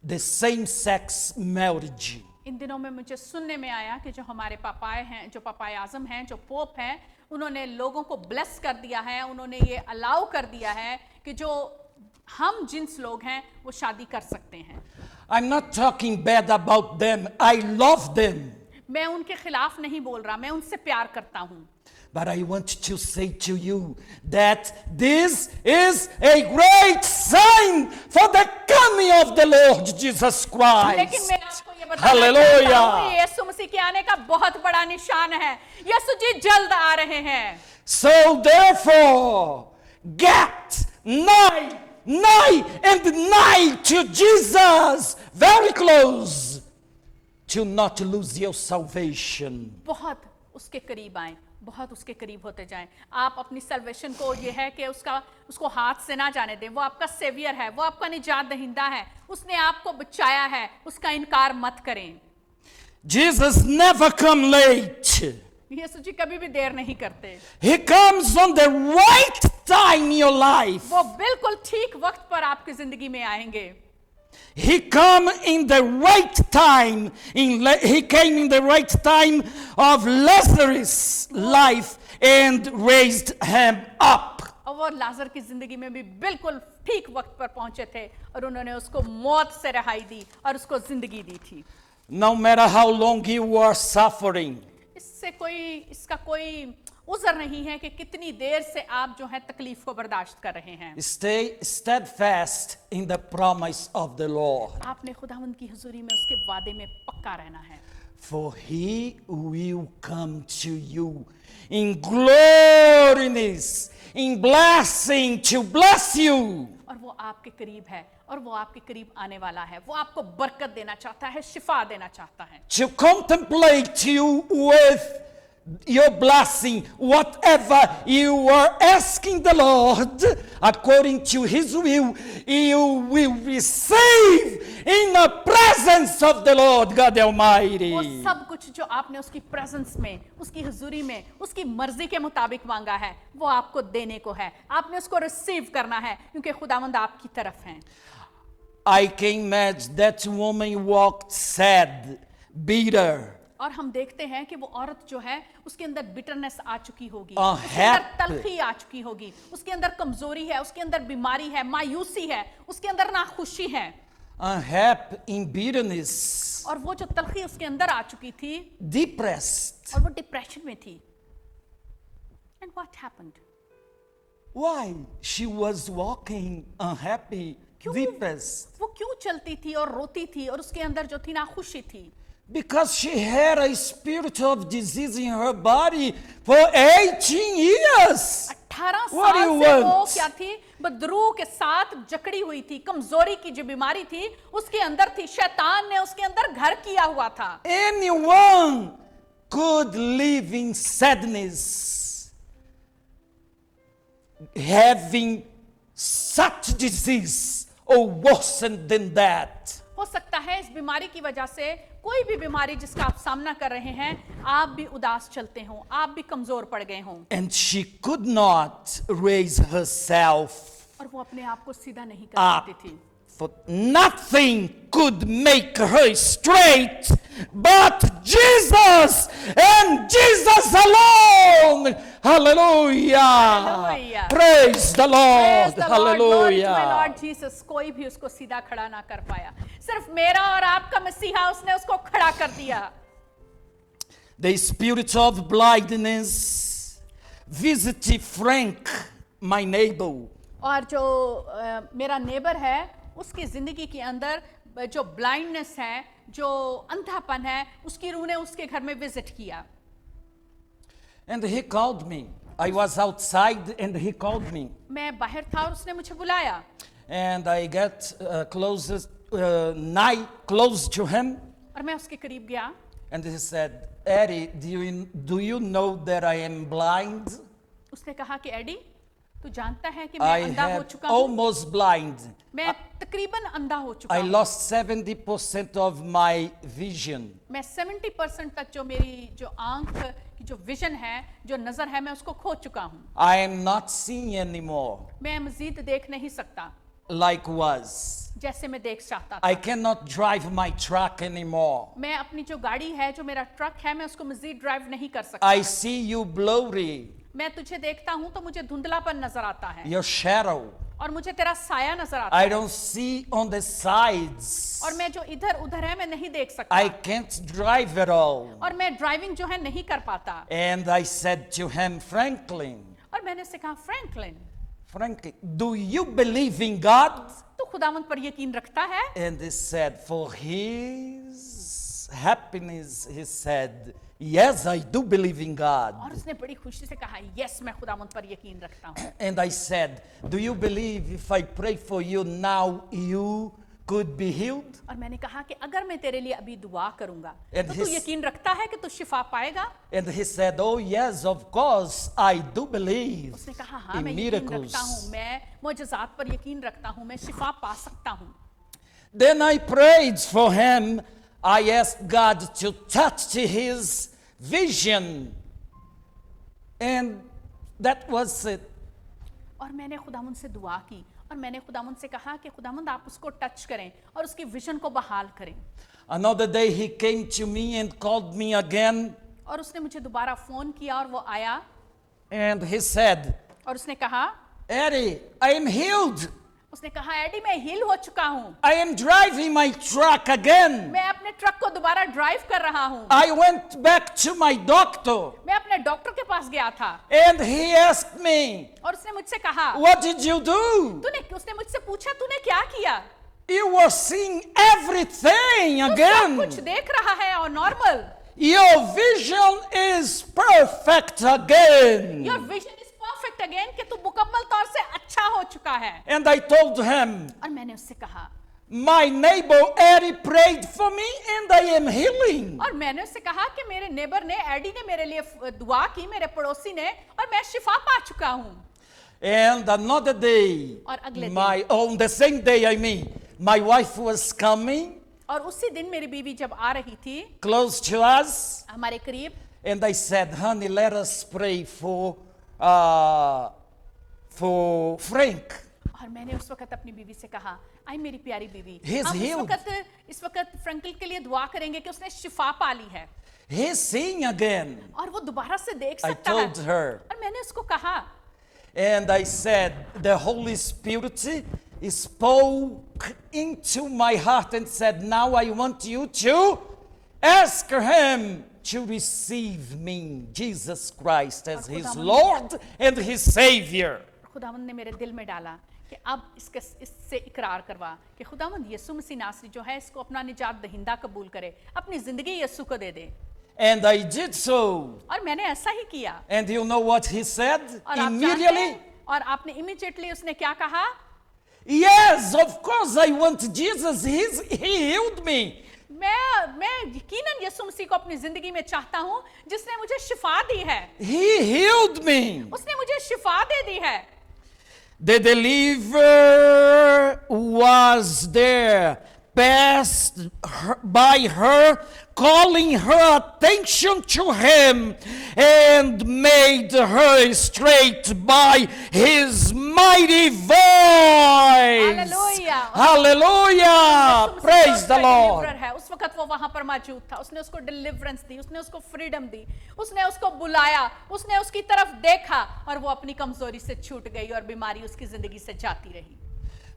the same-sex marriage. इन दिनों में मुझे सुनने में आया कि जो हमारे पापाए हैं, जो पापाए आजम हैं, जो पोप हैं, उन्होंने लोगों को ब्लेस कर दिया है, उन्होंने ये अलाउ कर दिया है कि जो हम जिन्स लोग हैं वो शादी कर सकते हैं। I'm not talking bad about them. I love them. मैं उनके खिलाफ नहीं बोल रहा, मैं उनसे प्यार करता हूँ। But I want to say to you that this is a great sign for the coming of the Lord Jesus लेकिन Christ. मैं आपको ये बताना Hallelujah. चाहता हूँ, यीशु मसीह के आने का बहुत बड़ा निशान है। यीशु जी जल्द आ रहे हैं। So therefore, get nigh to Jesus, very close, to not lose your salvation. बहुत उसके करीब आए, बहुत उसके करीब होते जाएं। आप अपनी सल्वेशन को ये है कि उसको हाथ से ना जाने दें। वो आपका सेवियर है, वो आपका निजात दहिंदा है, उसने आपको बचाया है, उसका इनकार मत करें। Jesus never come late. यीशु जी कभी भी देर नहीं करते। He comes on the right time in your life. वो बिल्कुल ठीक वक्त पर आपकी जिंदगी में आएंगे। He come in the right time. He came in the right time of Lazarus' life and raised him up. और वो लाजर की जिंदगी में भी बिल्कुल ठीक वक्त पर पहुंचे थे और उन्होंने उसको मौत से रिहाई दी और उसको जिंदगी दी थी। No matter how long you are suffering, इसका कोई उज़र नहीं है कि कितनी देर से आप जो है तकलीफ को बर्दाश्त कर रहे हैं। stay steadfast in the promise of the Lord. आपने खुदावंद की हुजूरी में उसके वादे में पक्का रहना है। For he will come to you in gloriness, in blessing to bless you. और वो आपके करीब है और वो आपके करीब आने वाला है। वो आपको बरकत देना चाहता है, शिफा देना चाहता है। To contemplate you with your blessing, whatever you are asking the Lord according to his will, you will receive in the presence of the Lord God Almighty. वो सब कुछ जो आपने उसकी प्रेजेंस में, उसकी हुजूरी में, उसकी मर्जी के मुताबिक मांगा है, वो आपको देने को है। आपने उसको रिसीव करना है क्योंकि खुदावंद आपकी तरफ है। I can imagine that woman walked sad, bitter, और हम देखते हैं कि वो औरत जो है उसके अंदर बिटरनेस आ चुकी होगी, Unhappy. उसके अंदर तलखी आ चुकी होगी, उसके अंदर कमजोरी है, उसके अंदर बीमारी है, मायूसी है, उसके अंदर नाखुशी है। unhappy, in bitterness, और वो जो तलखी उसके अंदर आ चुकी थी depressed. और वो डिप्रेशन में थी। And what happened? Why? She was walking unhappy, क्यों depressed. वो क्यों चलती थी और रोती थी और उसके अंदर जो थी नाखुशी थी? Because she had a spirit of disease in her body for 18 years. 18 What do साल you से वो want? क्या थी? बदरू के साथ जकड़ी हुई थी। कमजोरी की जो बीमारी थी उसके अंदर थी। शैतान ने उसके अंदर घर किया हुआ था। Anyone could live in sadness, having such disease or worse than that. हो सकता है इस बीमारी की वजह से कोई भी बीमारी जिसका आप सामना कर रहे हैं, आप भी उदास चलते हो, आप भी कमजोर पड़ गए हों And she could not raise herself और वो अपने आप को सीधा नहीं कर up. सकती थी। For nothing could make her straight but Jesus and Jesus alone. Hallelujah. Hallelujah. Praise the Lord. Praise the Lord, glory to my Hallelujah. Lord Jesus. कोई भी उसको सीधा खड़ा ना कर पाया, सिर्फ मेरा और आपका मसीहा उसने उसको खड़ा कर दिया। The spirit of blindness visited Frank, my neighbor. और जो मेरा नेबर है उसकी जिंदगी के अंदर जो ब्लाइंडनेस है, जो अंधापन है, उसकी रूह ने उसके घर में विजिट किया। And he called me. I was outside and he called me. मैं बाहर था और उसने मुझे बुलाया And I got close to him. और मैं उसके करीब गया And he said, Eddie, do you know that I am blind? उसने कहा कि एडी, तू जानता है कि मैं I अंधा हो had चुका हूँ, almost blind. मैं तकरीबन अंधा हो चुका I हूँ। lost 70% of my vision. मैं 70% तक जो मेरी जो आंख की जो विजन है, जो नजर है, मैं उसको खो चुका हूँ। I am not seeing anymore मैं मजीद देख नहीं सकता like was. जैसे मैं देख चाहता था। I cannot drive my truck anymore. मैं अपनी जो गाड़ी है, जो मेरा ट्रक है, मैं उसको मजीद ड्राइव नहीं कर सकता। I see you blurry, मैं तुझे देखता हूँ तो मुझे धुंधलापन नजर आता है your shadow. और मुझे तेरा साया नजर आता I है don't see on the sides. और मैं जो इधर उधर है मैं नहीं देख सकता I can't drive at all. और मैं ड्राइविंग जो है नहीं कर पाता। And I said to him, Franklin, और मैंने उससे कहा, Franklin, do you believe in God? तू खुदावंद पर यकीन रखता है? And he said, for his happiness, he said, yes, I do believe in God. और उसने बड़ी खुशी से कहा, यस, मैं खुदावंद पर यकीन रखता हूँ। And I said, do you believe if I pray for you now, you could be healed? और मैंने कहा कि अगर मैं तेरे लिए अभी दुआ करूंगा And तो तू his- यकीन रखता है कि तू शिफा पाएगा? And he said, oh yes, of course, I do believe उसने कहा, हाँ, in मैं यकीन रखता miracles. हूँ, मैं मोजज़ात पर यकीन रखता हूँ, मैं शिफा पा सकता हूँ। Then I prayed for him. I asked God to touch his vision. And that was it. और मैंने खुदावंद से दुआ की और मैंने खुदावंद से कहा कि खुदावंद आप उसको टच करें और उसकी विजन को बहाल करें। Another day he came to me and called me again. और उसने मुझे दोबारा फोन किया और वो आया And he said, और उसने कहा, Eddie, I am healed. उसने कहा, एडी मैं हील हो चुका हूँ, I am driving my truck again. मैं अपने ट्रक को दोबारा ड्राइव कर रहा हूँ। I went back to my doctor मैं अपने डॉक्टर के पास गया था and he asked me, और उसने मुझसे कहा, what did you do? उसने मुझसे पूछा तूने क्या किया? You were seeing everything तू सब again. कुछ देख रहा है और normal. Your vision is perfect again. Your vision is perfect again, कि तू मुकम्मल तौर से अच्छा हो चुका है। And I told him, और मैंने उससे कहा, my neighbor Eddie prayed for me and I am healing. और मैंने उससे कहा कि मेरे नेबर ने, एडी ने मेरे लिए दुआ की, मेरे पड़ोसी ने, और मैं शिफा पा चुका हूँ। And another day, और अगले on the same day, my wife was coming और उसी दिन मेरी बीवी जब आ रही थी close to us, हमारे करीब, and I said, honey, let us pray for Frank. और मैंने उस वक्त अपनी बीवी से कहा, आई मेरी प्यारी बीवी, He is हम healed. इस वक्त फ्रैंकल के लिए दुआ करेंगे कि उसने शिफा पा ली है He's seeing again. और वो दोबारा से देख I सकता है। told her. और मैंने उसको कहा, And I said, the Holy Spirit spoke into my heart and said, now I want you to ask him to receive me, Jesus Christ, as his Lord and his Savior. खुदावंद ने मेरे दिल में डाला कि अब इससे इकरार करवा कि खुदावंद यीशु मसीह नासरी जो है इसको अपना निजात दहिंदा कबूल करे, अपनी जिंदगी यीशु को दे दे। And I did so. और मैंने ऐसा ही किया। And you know what he said? और आप जानते Immediately? हैं, और आपने immediately उसने क्या कहा? Yes, of course I want Jesus. He healed me. मैं यकीनन यीशु मसीह को अपनी जिंदगी में चाहता हूँ जिसने मुझे शिफा दी है। He healed me. उसने मुझे शिफा दे दी है। The deliverer was there, passed by her, calling her attention to him, and made her straight by his mighty voice. Hallelujah. Hallelujah. Yeshu Masih Praise तो the उसका Lord. deliverer है। उस वक्त वो वहां पर मौजूद था, उसने उसको डिलीवरेंस दी, उसने उसको फ्रीडम दी, उसने उसको बुलाया, उसने उसकी तरफ देखा और वो अपनी कमजोरी से छूट गई और बीमारी उसकी जिंदगी से जाती रही।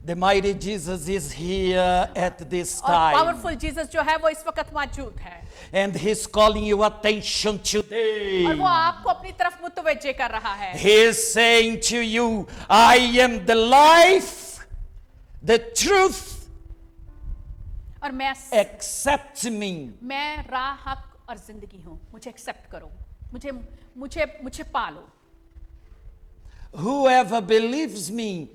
The mighty Jesus is here at this और time. पावरफुल जीसस जो है वो इस वक्त मौजूद है And he's calling your attention today. और वो आपको अपनी तरफ मुतवज्जे कर रहा है। He is saying to you, I am the life, the truth, और accept me. मैं राह, हक और जिंदगी हूँ, मुझे एक्सेप्ट करो, मुझे पालो। Whoever believes me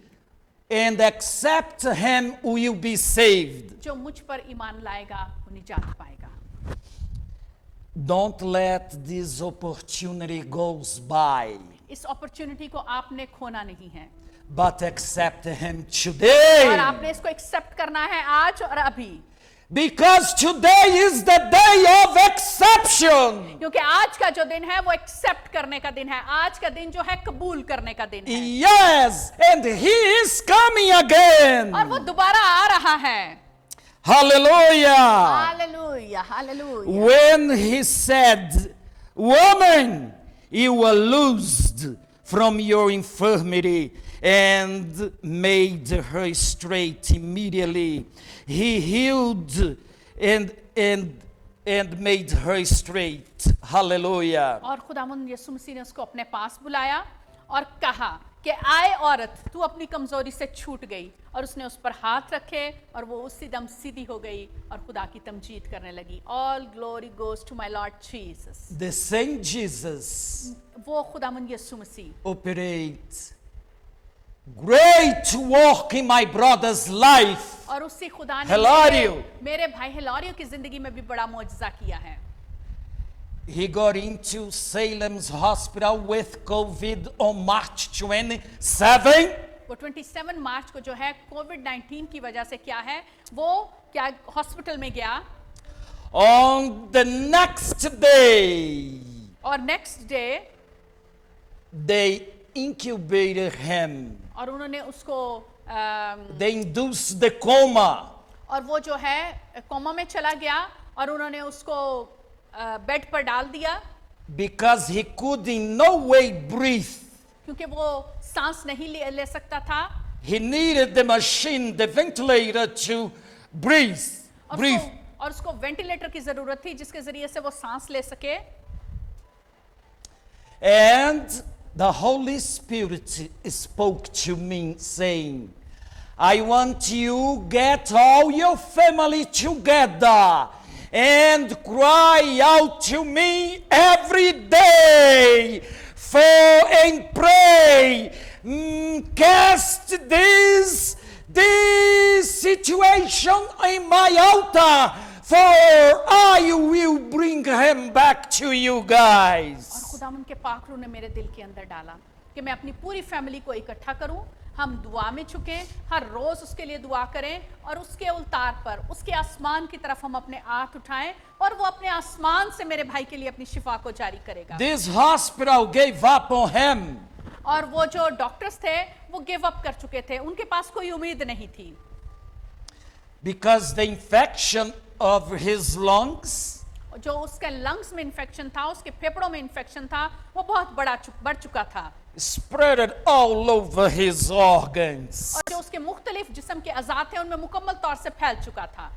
and accept him will be saved. जो मुझ पर ईमान लाएगा वो निजात पाएगा। Don't let this opportunity goes by. इस अपॉर्चुनिटी को आपने खोना नहीं है but accept Him और today. आपने इसको एक्सेप्ट करना है आज और अभी, Because today is the day of exception. क्योंकि आज का जो दिन है वो एक्सेप्ट करने का दिन है, आज का दिन जो है कबूल करने का दिन है Yes, and He is coming again. और वो दोबारा आ रहा है। Hallelujah. Hallelujah hallelujah. When He said, "Woman, you were loosed from your infirmity," and made her straight immediately, He healed and made her straight. Hallelujah. और खुदावंद यीशु मसीह ने उसको अपने पास बुलाया और कहा कि आए औरत, तू अपनी कमजोरी से छूट गई, और उसने उस पर हाथ रखे और वो उसी दम सीधी हो गई और खुदा की तमजीद करने लगी। All glory goes to my lord Jesus. The same Jesus वो खुदावंद यीशु मसीह operates great work in my brother's life. और उसी खुदा ने हिलारियो। मेरे भाई हिलारियो की जिंदगी में भी बड़ा मौजज़ा किया है। He got into Salem's hospital with COVID on March 27. वो 27 मार्च को जो है कोविड-19 की वजह से क्या है वो क्या हॉस्पिटल में गया On the next day, और next day they incubated him. और उन्होंने उसको They induced the coma. और वो जो है कोमा में चला गया और उन्होंने उसको बेड पर डाल दिया Because he could in no way breathe. क्योंकि वो सांस नहीं ले सकता था He needed the machine, the ventilator to breathe. और उसको वेंटिलेटर की जरूरत थी जिसके जरिए से वो सांस ले सके। And the Holy Spirit spoke to me saying, I want you get all your family together and cry out to me every day and pray. Cast this situation in my altar, for I will bring him back to you guys. और खुदावंद के पाक रूह ने मेरे दिल के अंदर डाला कि मैं अपनी पूरी फैमिली को इकट्ठा करूं, हम दुआ में झुके, हर रोज उसके लिए दुआ करें और उसके उल्तार पर उसके आसमान की तरफ हम अपने हाथ उठाएं और वो अपने आसमान से मेरे भाई के लिए अपनी शिफा को जारी करेगा। This hospital gave up on him. और वो जो डॉक्टर्स थे वो गिव अप कर चुके थे, उनके पास कोई उम्मीद नहीं थी Because the infection of his lungs जो उसके लंग्स में इन्फेक्शन था, उसके फेफड़ों में इन्फेक्शन था, वो बहुत बढ़ चुका था spread it all over his organs. और जो उसके मुख्तलिफ जिस्म के अज़ा थे उनमें मुकम्मल तौर से फैल चुका था।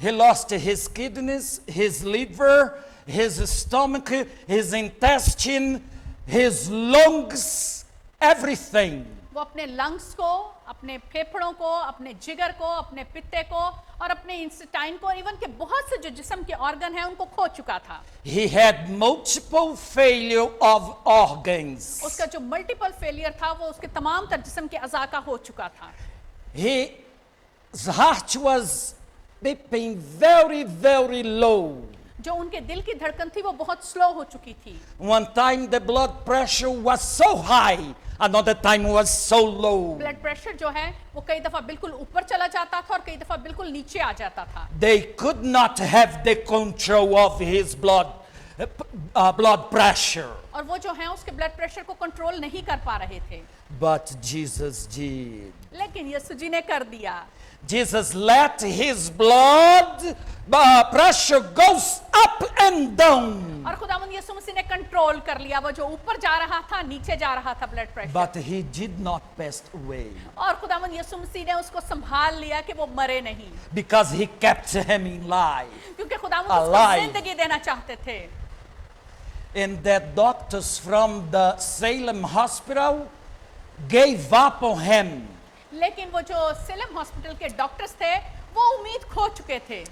He lost his kidneys, his liver, his stomach, his intestine, his lungs, everything. वो अपने लंग्स को, अपने फेफड़ों को, अपने जिगर को, अपने पित्ते को और अपने इंस्टाइन को, इवन के बहुत से जो जिस्म के ऑर्गन हैं उनको खो चुका था। He had multiple failure of organs. उसका जो मल्टीपल फेलियर था वो उसके तमाम तर जिस्म के अज़ा का हो चुका था। His heart was beating very, very low. जो उनके दिल की धड़कन थी वो बहुत स्लो हो चुकी थी। One time the blood pressure was so high, another time was so low. Blood pressure जो है वो कई दफा बिल्कुल ऊपर चला जाता था और कई दफा बिल्कुल नीचे आ जाता था। They could not have the control of his blood pressure. और वो जो है उसके ब्लड प्रेशर को कंट्रोल नहीं कर पा रहे थे। But Jesus did. लेकिन यीशु जी ने कर दिया। Jesus let his blood pressure goes up and down. और खुदावंद यीशु मसीह ने कंट्रोल कर लिया, वो जो ऊपर जा रहा था नीचे जा रहा था blood pressure. But he did not pass away. और खुदावंद यीशु मसीह ने उसको संभाल लिया कि वो मरे नहीं, Because he kept him in life. क्योंकि खुदावंद उसको जिंदगी देना चाहते थे। And that doctors from the Salem hospital gave up on him. लेकिन वो जो सेलेम हॉस्पिटल के डॉक्टर्स थे वो उम्मीद खो चुके थे।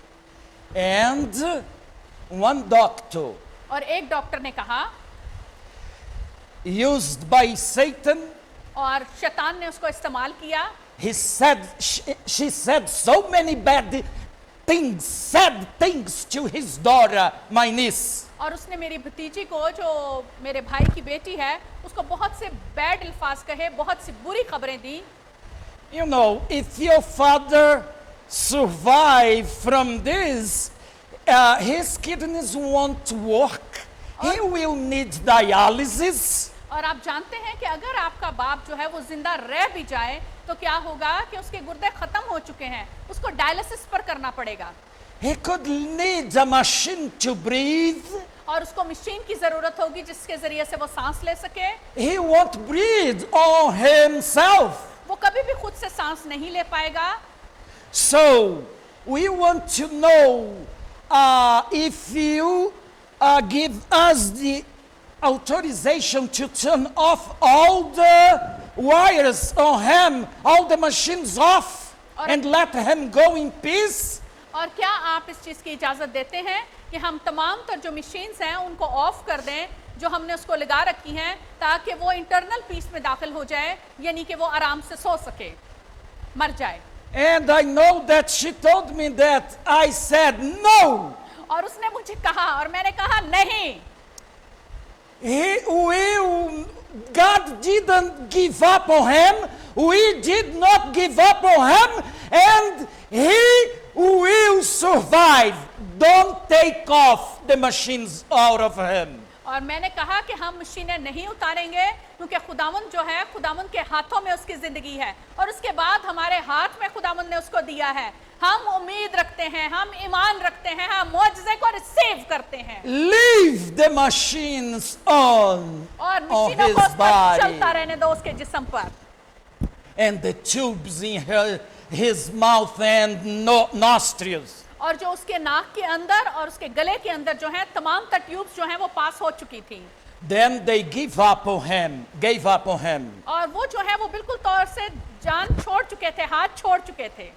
And one doctor, और एक डॉक्टर ने कहा, used by Satan, और शैतान ने उसको इस्तेमाल किया। she said so many bad things, said things to his daughter, my niece. और उसने मेरी भतीजी को, जो मेरे भाई की बेटी है, उसको बहुत से बैड अल्फाज कहे, बहुत सी बुरी खबरें दी। You know, if your father survive from this, his kidneys won't work. He will need dialysis. और आप जानते हैं कि अगर आपका बाप जो है वो जिंदा रह भी जाए तो क्या होगा कि उसके गुर्दे खत्म हो चुके हैं, उसको डायलिसिस पर करना पड़ेगा। He could need a machine to breathe. और उसको मशीन की जरूरत होगी जिसके जरिए से वो सांस ले सके। He won't breathe on himself. वो कभी भी खुद से सांस नहीं ले पाएगा। So, we want to know if you give us the authorization to turn off all the wires on him, all the machines off, and let him go in peace. और क्या आप इस चीज की इजाजत देते हैं कि हम तमाम तर जो मशीन्स हैं उनको ऑफ कर दें जो हमने उसको लगा रखी हैं, ताकि वो इंटरनल पीस में दाखिल हो जाए, यानी कि वो आराम से सो सके, मर जाए। And I know that she told me that. I said no. और उसने मुझे कहा और मैंने कहा नहीं। God didn't give up on him. We did not give up on him, and he will survive. Don't take off the machines out of him. और मैंने कहा कि हम मशीनें नहीं उतारेंगे क्योंकि खुदावंद जो है, खुदावंद के हाथों में उसकी जिंदगी है और उसके बाद हमारे हाथ में खुदावंद ने उसको दिया है। हम उम्मीद रखते हैं, हम ईमान रखते हैं, हम मौजज़े को रिसीव करते हैं। Leave the machines on मशीनों को his उस पर body चलता रहने दो उसके जिस्म पर। and the tubes in his mouth and nostrils. और जो उसके नाक के अंदर और उसके गले के अंदर जो है तमाम ट्यूब्स जो हैं वो पास हो चुकी थी। Then they gave up on him. और वो जो है वो बिल्कुल तौर से जान छोड़ चुके थे, हाथ छोड़ चुके थे,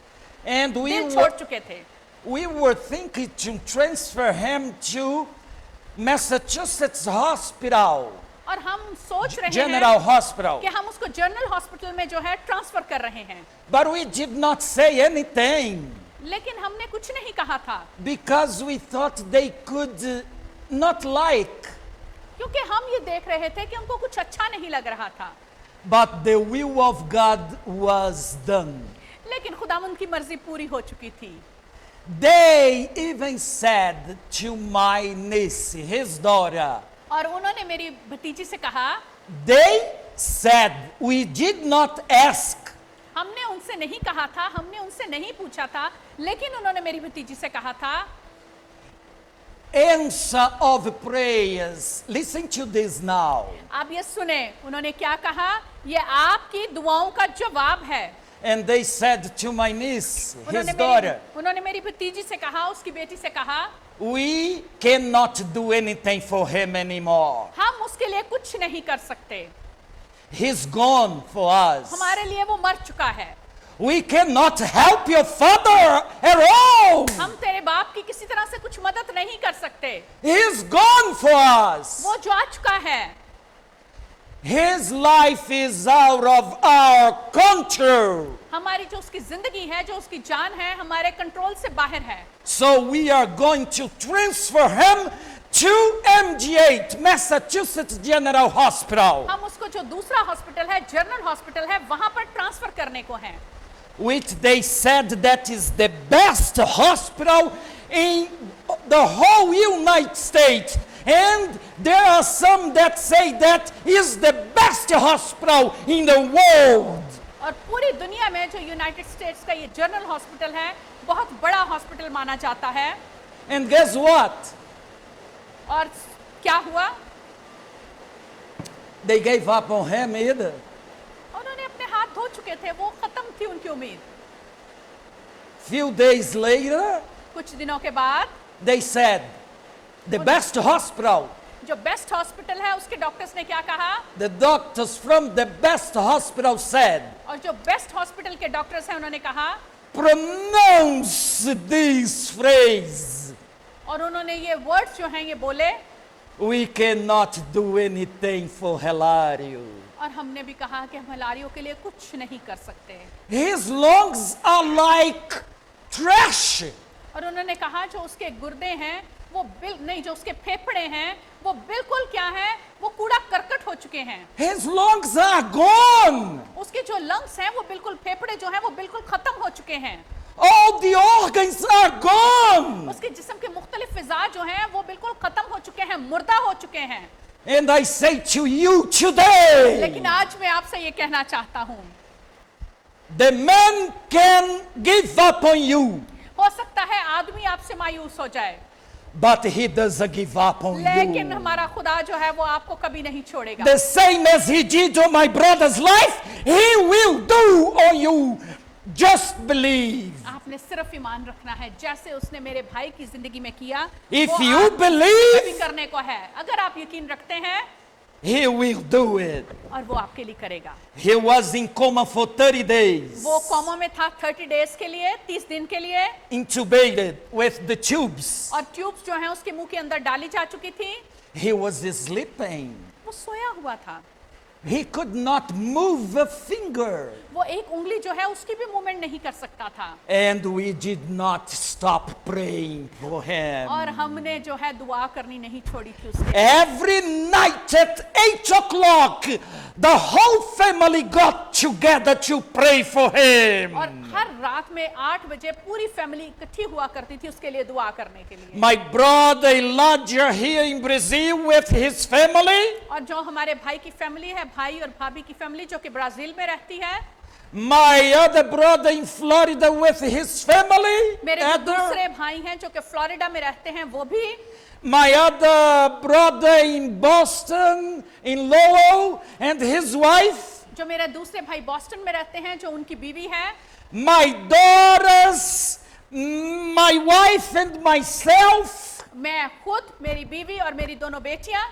And दिल छोड़ चुके थे। we were thinking to transfer him to Massachusetts Hospital, और हम सोच रहे General हैं Hospital. कि हम उसको जनरल हॉस्पिटल में जो है ट्रांसफर कर रहे हैं, But we did not say anything लेकिन हमने कुछ नहीं कहा था because we thought they could not like. क्योंकि हम ये देख रहे थे कि उनको कुछ अच्छा नहीं लग रहा था। But the will of God was done. लेकिन खुदावंद की मर्जी पूरी हो चुकी थी। They even said to my niece, his daughter, और उन्होंने मेरी भतीजी से कहा, they said, we did not ask. हमने उनसे नहीं कहा था, हमने उनसे नहीं पूछा था, लेकिन उन्होंने मेरी भतीजी से कहा था, Answer of prayers. Listen to this now. आप ये सुने, उन्होंने क्या कहा, ये आपकी दुआओं का जवाब है। And they said to my niece, his उन्होंने daughter, मेरी भतीजी से कहा, उसकी बेटी से कहा, we cannot do anything for him anymore. हम उसके लिए कुछ नहीं कर सकते, He's gone for us. हमारे लिए वो मर चुका है। We cannot help your father at all. हम तेरे बाप की किसी तरह से कुछ मदद नहीं कर सकते, He's gone for us. वो जा चुका है। His life is out of our control. हमारी जो उसकी जिंदगी है, जो उसकी जान है, हमारे कंट्रोल से बाहर है। So we are going to transfer him to MG8, Massachusetts General Hospital, हम उसको जो दूसरा हॉस्पिटल है, जनरल हॉस्पिटल है, वहां पर ट्रांसफर करने को है, which they said that is the best hospital in the whole United States. And there are some that say that is the best hospital in the world. और पूरी दुनिया में जो यूनाइटेड स्टेट्स का ये जनरल हॉस्पिटल है, बहुत बड़ा हॉस्पिटल माना जाता है। And guess what? और क्या हुआ? They gave up on him either. उन्होंने अपने हाथ धो चुके थे, वो खत्म थी उनकी उम्मीद। Few days later, कुछ दिनों के बाद they said, the best hospital. जो बेस्ट हॉस्पिटल है उसके डॉक्टर्स ने क्या कहा? The doctors from the best hospital said, और जो बेस्ट हॉस्पिटल के डॉक्टर्स हैं उन्होंने कहा, pronounce this phrase. और उन्होंने ये वर्ड्स जो हैं ये बोले, We cannot do anything for Hilario. और हमने भी कहा कि हम हिलारियों के लिए कुछ नहीं कर सकते। His lungs are like trash. और उन्होंने कहा जो उसके गुर्दे हैं वो नहीं, जो उसके फेफड़े हैं वो बिल्कुल क्या है, वो कूड़ा करकट हो चुके हैं। His lungs are gone. उसके जो लंग्स हैं वो बिल्कुल, फेफड़े जो हैं वो बिल्कुल खत्म हो चुके हैं। All the organs are gone. उसके जिस्म के मुख्तलिफ फिजा जो हैं वो बिल्कुल खत्म हो चुके हैं, मुर्दा हो चुके हैं। And I say to you today, लेकिन आज मैं आपसे ये कहना चाहता हूँ, the man can give up on you, हो सकता है आदमी आपसे मायूस हो जाए, but he doesn't give up on लेकिन you. हमारा खुदा जो है वो आपको कभी नहीं छोड़ेगा। The same as he did on my brother's life, he will do on you. Just believe. आपने सिर्फ ईमान रखना है, जैसे उसने मेरे भाई की जिंदगी में किया, If वो you आपकी जिंदगी में believe, भी करने को है। अगर आप यकीन रखते हैं, he will do it. और वो आपके लिए करेगा। He was in coma for 30 days, वो कोमा में था 30 डेज के लिए, 30 दिन के लिए, intubated with the tubes. और ट्यूब्स जो हैं उसके मुंह के अंदर डाली जा चुकी थी। He was sleeping. वो सोया हुआ था, He could not move a finger. वो एक उंगली जो है उसकी भी मूवमेंट नहीं कर सकता था। And we did not stop praying for him. और हमने जो है दुआ करनी नहीं छोड़ी थी उसके। Every night at 8 o'clock, the whole family got together to pray for him. और हर रात में 8 बजे पूरी फैमिली इकट्ठी हुआ करती थी उसके लिए दुआ करने के लिए। My brother Elijah here in Brazil with his family. और जो हमारे भाई की फैमिली है, भाई और भाभी की फैमिली जो कि ब्राजील में रहती है, My other brother in Florida with his family. मेरे जो दूसरे भाई हैं जो कि फ्लोरिडा में रहते हैं वो भी, My other brother in Boston, in Lowell, and his wife. जो मेरे दूसरे भाई बॉस्टन में रहते हैं जो उनकी बीवी है, My daughters, my wife and myself. मैं खुद, मेरी बीवी और मेरी दोनों बेटियां,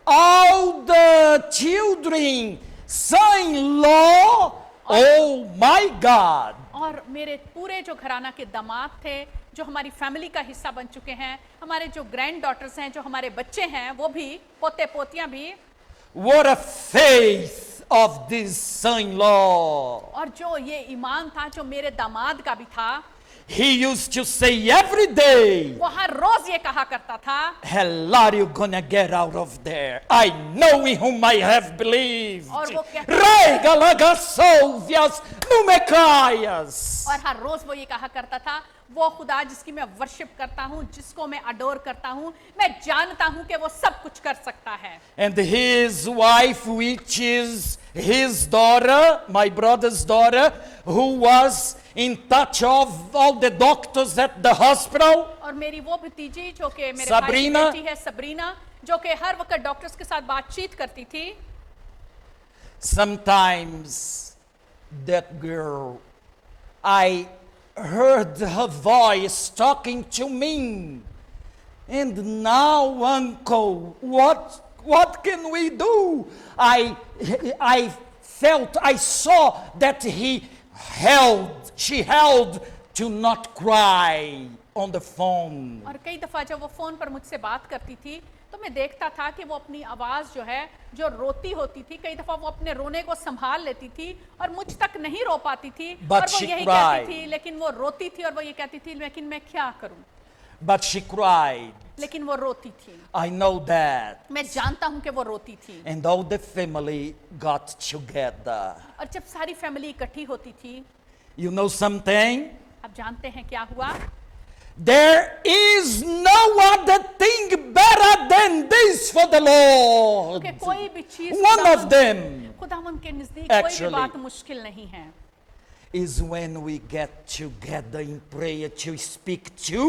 All the children, son-in-law. Oh my God. और मेरे पूरे जो घराना के दामाद थे जो हमारी फैमिली का हिस्सा बन चुके हैं, हमारे जो ग्रैंड डॉटर्स हैं, जो हमारे बच्चे हैं, वो भी, पोते पोतियां भी, What a faith of this son-in-law. और जो ये ईमान था जो मेरे दामाद का भी था, He used to say every day, वो हर रोज ये कहा करता था, hell are you gonna get out of there? I know in whom I have believed. और वो कहता- Regalagasouvias numekaias. और हर रोज वो ये कहा करता था, वो खुदा जिसकी मैं वर्शिप करता हूँ, जिसको मैं अडोर करता हूँ, मैं जानता हूँ कि वो सब कुछ कर सकता है। And his wife, which is his daughter, my brother's daughter, who was in touch of all the doctors at the hospital, और मेरी वो भतीजी जो कि मेरे सबरीना। भाई की बेटी है, सबरीना, जो कि हर वक्त डॉक्टर्स के साथ बातचीत करती थी। sometimes that girl, I heard her voice talking to me. And now, uncle, what can we do? I felt, I saw that she held to not cry on the phone. और कई दफा जब वो फोन पर मुझसे बात करती थी तो मैं देखता था कि वो अपनी आवाज जो है जो रोती होती थी, कई दफा वो अपने रोने को संभाल लेती थी और मुझ तक नहीं रो पाती थी, But और वो she यही cried. कहती थी, लेकिन वो रोती थी और वो ये कहती थी लेकिन मैं क्या करूं, But she cried. लेकिन वो रोती थी। I know that. मैं जानता हूं कि वो रोती थी। And all the family got together. और जब सारी फैमिली इकट्ठी होती थी, You know something? आप जानते हैं क्या हुआ? There is no other thing better than this for the Lord. कि कोई भी चीज One of them खुदावंद के नजदीक कोई भी Actually. बात मुश्किल नहीं है। is when we get together in prayer to speak to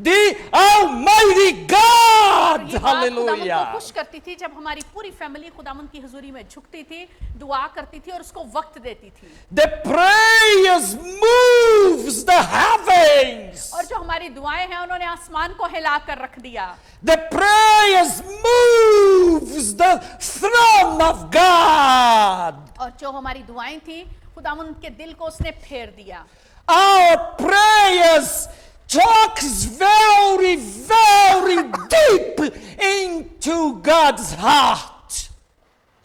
the Almighty God. ये बात खुदावंद को Hallelujah. खुश करती थी जब हमारी पूरी फैमिली खुदावंद की हुजूरी में झुकती थी, दुआ करती थी और उसको वक्त देती थी। The prayers moves the heavens. और जो हमारी दुआएं हैं उन्होंने आसमान को हिला कर रख दिया। The prayers moves the throne of God. और जो हमारी दुआएं थी खुदावंद के दिल को उसने फेर दिया। Our prayers talks very, very deep into God's heart.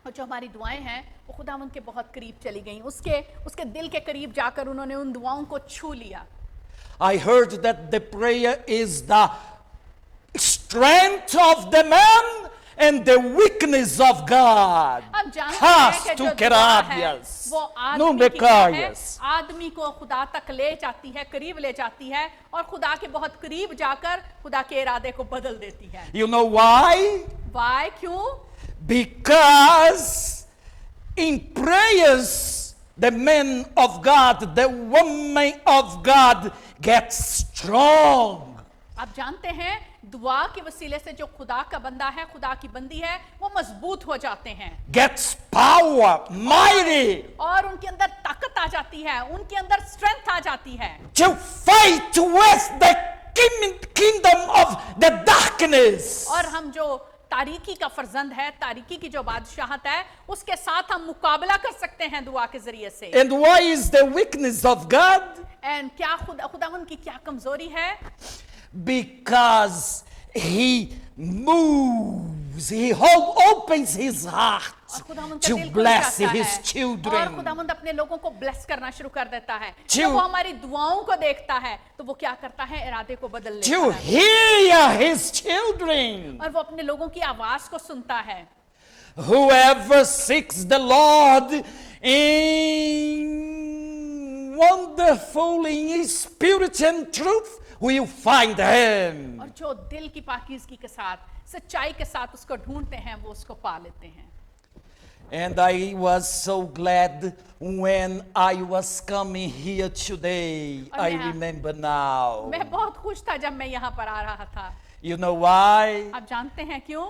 और जो हमारी दुआएं हैं वो खुदावंद के बहुत करीब चली गईं, उसके दिल के करीब जाकर उन्होंने उन दुआओं को छू लिया। I heard that the prayer is the strength of the man and the weakness of God. हम जानते हैं कि जो दुआ है वो आदमी की क्या है, आदमी को खुदा तक ले जाती है, करीब ले जाती है और खुदा के बहुत करीब जाकर खुदा के इरादे को बदल देती है। You know why? Why? क्यों? Because in prayers, the man of God, the woman of God gets strong. आप जानते हैं दुआ के वसीले से जो खुदा का बंदा है, खुदा की बंदी है, वो मजबूत हो जाते हैं, Gets power, mighty, और उनके अंदर ताकत आ जाती है, उनके अंदर स्ट्रेंथ आ जाती है to fight with the kingdom of the darkness. और हम जो तारीकी का फर्जंद है, तारीकी की जो बादशाहत है, उसके साथ हम मुकाबला कर सकते हैं दुआ के जरिए से। And why is the weakness of God? And क्या खुदावंद की क्या कमजोरी है? Because he moves, he opens his heart और खुदावंद का to दिल खुल bless जाता his है, और children. खुदावंद अपने लोगों को ब्लेस करना शुरू कर देता है। To- जब वो हमारी दुआओं को देखता है तो वो क्या करता है, इरादे को बदल लेता To है hear his children. और वो अपने लोगों की आवाज को सुनता है। Whoever seeks the Lord in wonderful in spirit and truth will find him. और जो दिल की पाकीज़गी के साथ, सच्चाई के साथ उसको ढूंढते हैं, वो उसको पा लेते हैं। And I was so glad when I was coming here today. और I मैं- remember now. मैं बहुत खुश था जब मैं यहाँ पर आ रहा था। You know why? आप जानते हैं क्यों?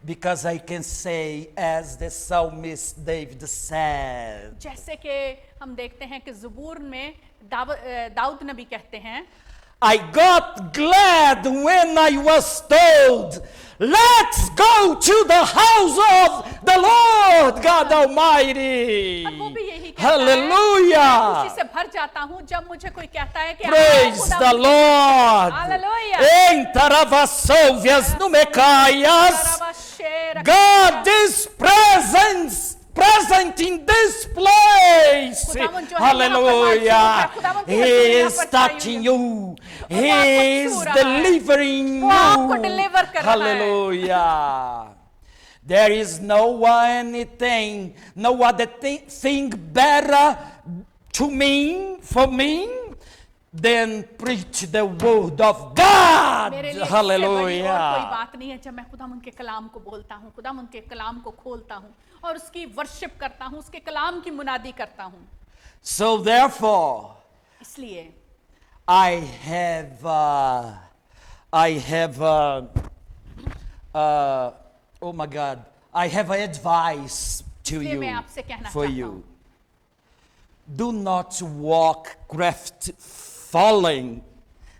Because I can say, as the psalmist David said, जैसे कि हम देखते हैं कि ज़बूर में दाऊद नबी कहते हैं, I got glad when I was told, let's go to the house of the Lord God Almighty. और वो भी यही कहता है, Hallelujah. खुशी से भर जाता हूँ जब मुझे कोई कहता है कि Praise the Lord. Hallelujah. Entra vassouvias no mecaias. God is present in this place. खुदावंद जो है Hallelujah. यहाँ पर मौजूद है, खुदावंद की He हज़ूरी is यहाँ पर touching छाई you. He वो आपको is छू रहा है। delivering वो आपको you. deliver कर रहा है। Hallelujah. There is no anything, no other thing better to me, for me, than preach the word of God. मेरे लिए इससे बड़ी और कोई Hallelujah. बात नहीं है जब मैं खुदावंद के कलाम को बोलता हूँ, खुदावंद के कलाम को खोलता हूँ और उसकी वर्शिप करता हूँ, उसके कलाम की मुनादी करता हूँ। So therefore, इसलिए I have, oh my God, I have advice to इसलिए you, मैं आपसे कहना for चाहता you. हूँ, Do not walk crestfallen,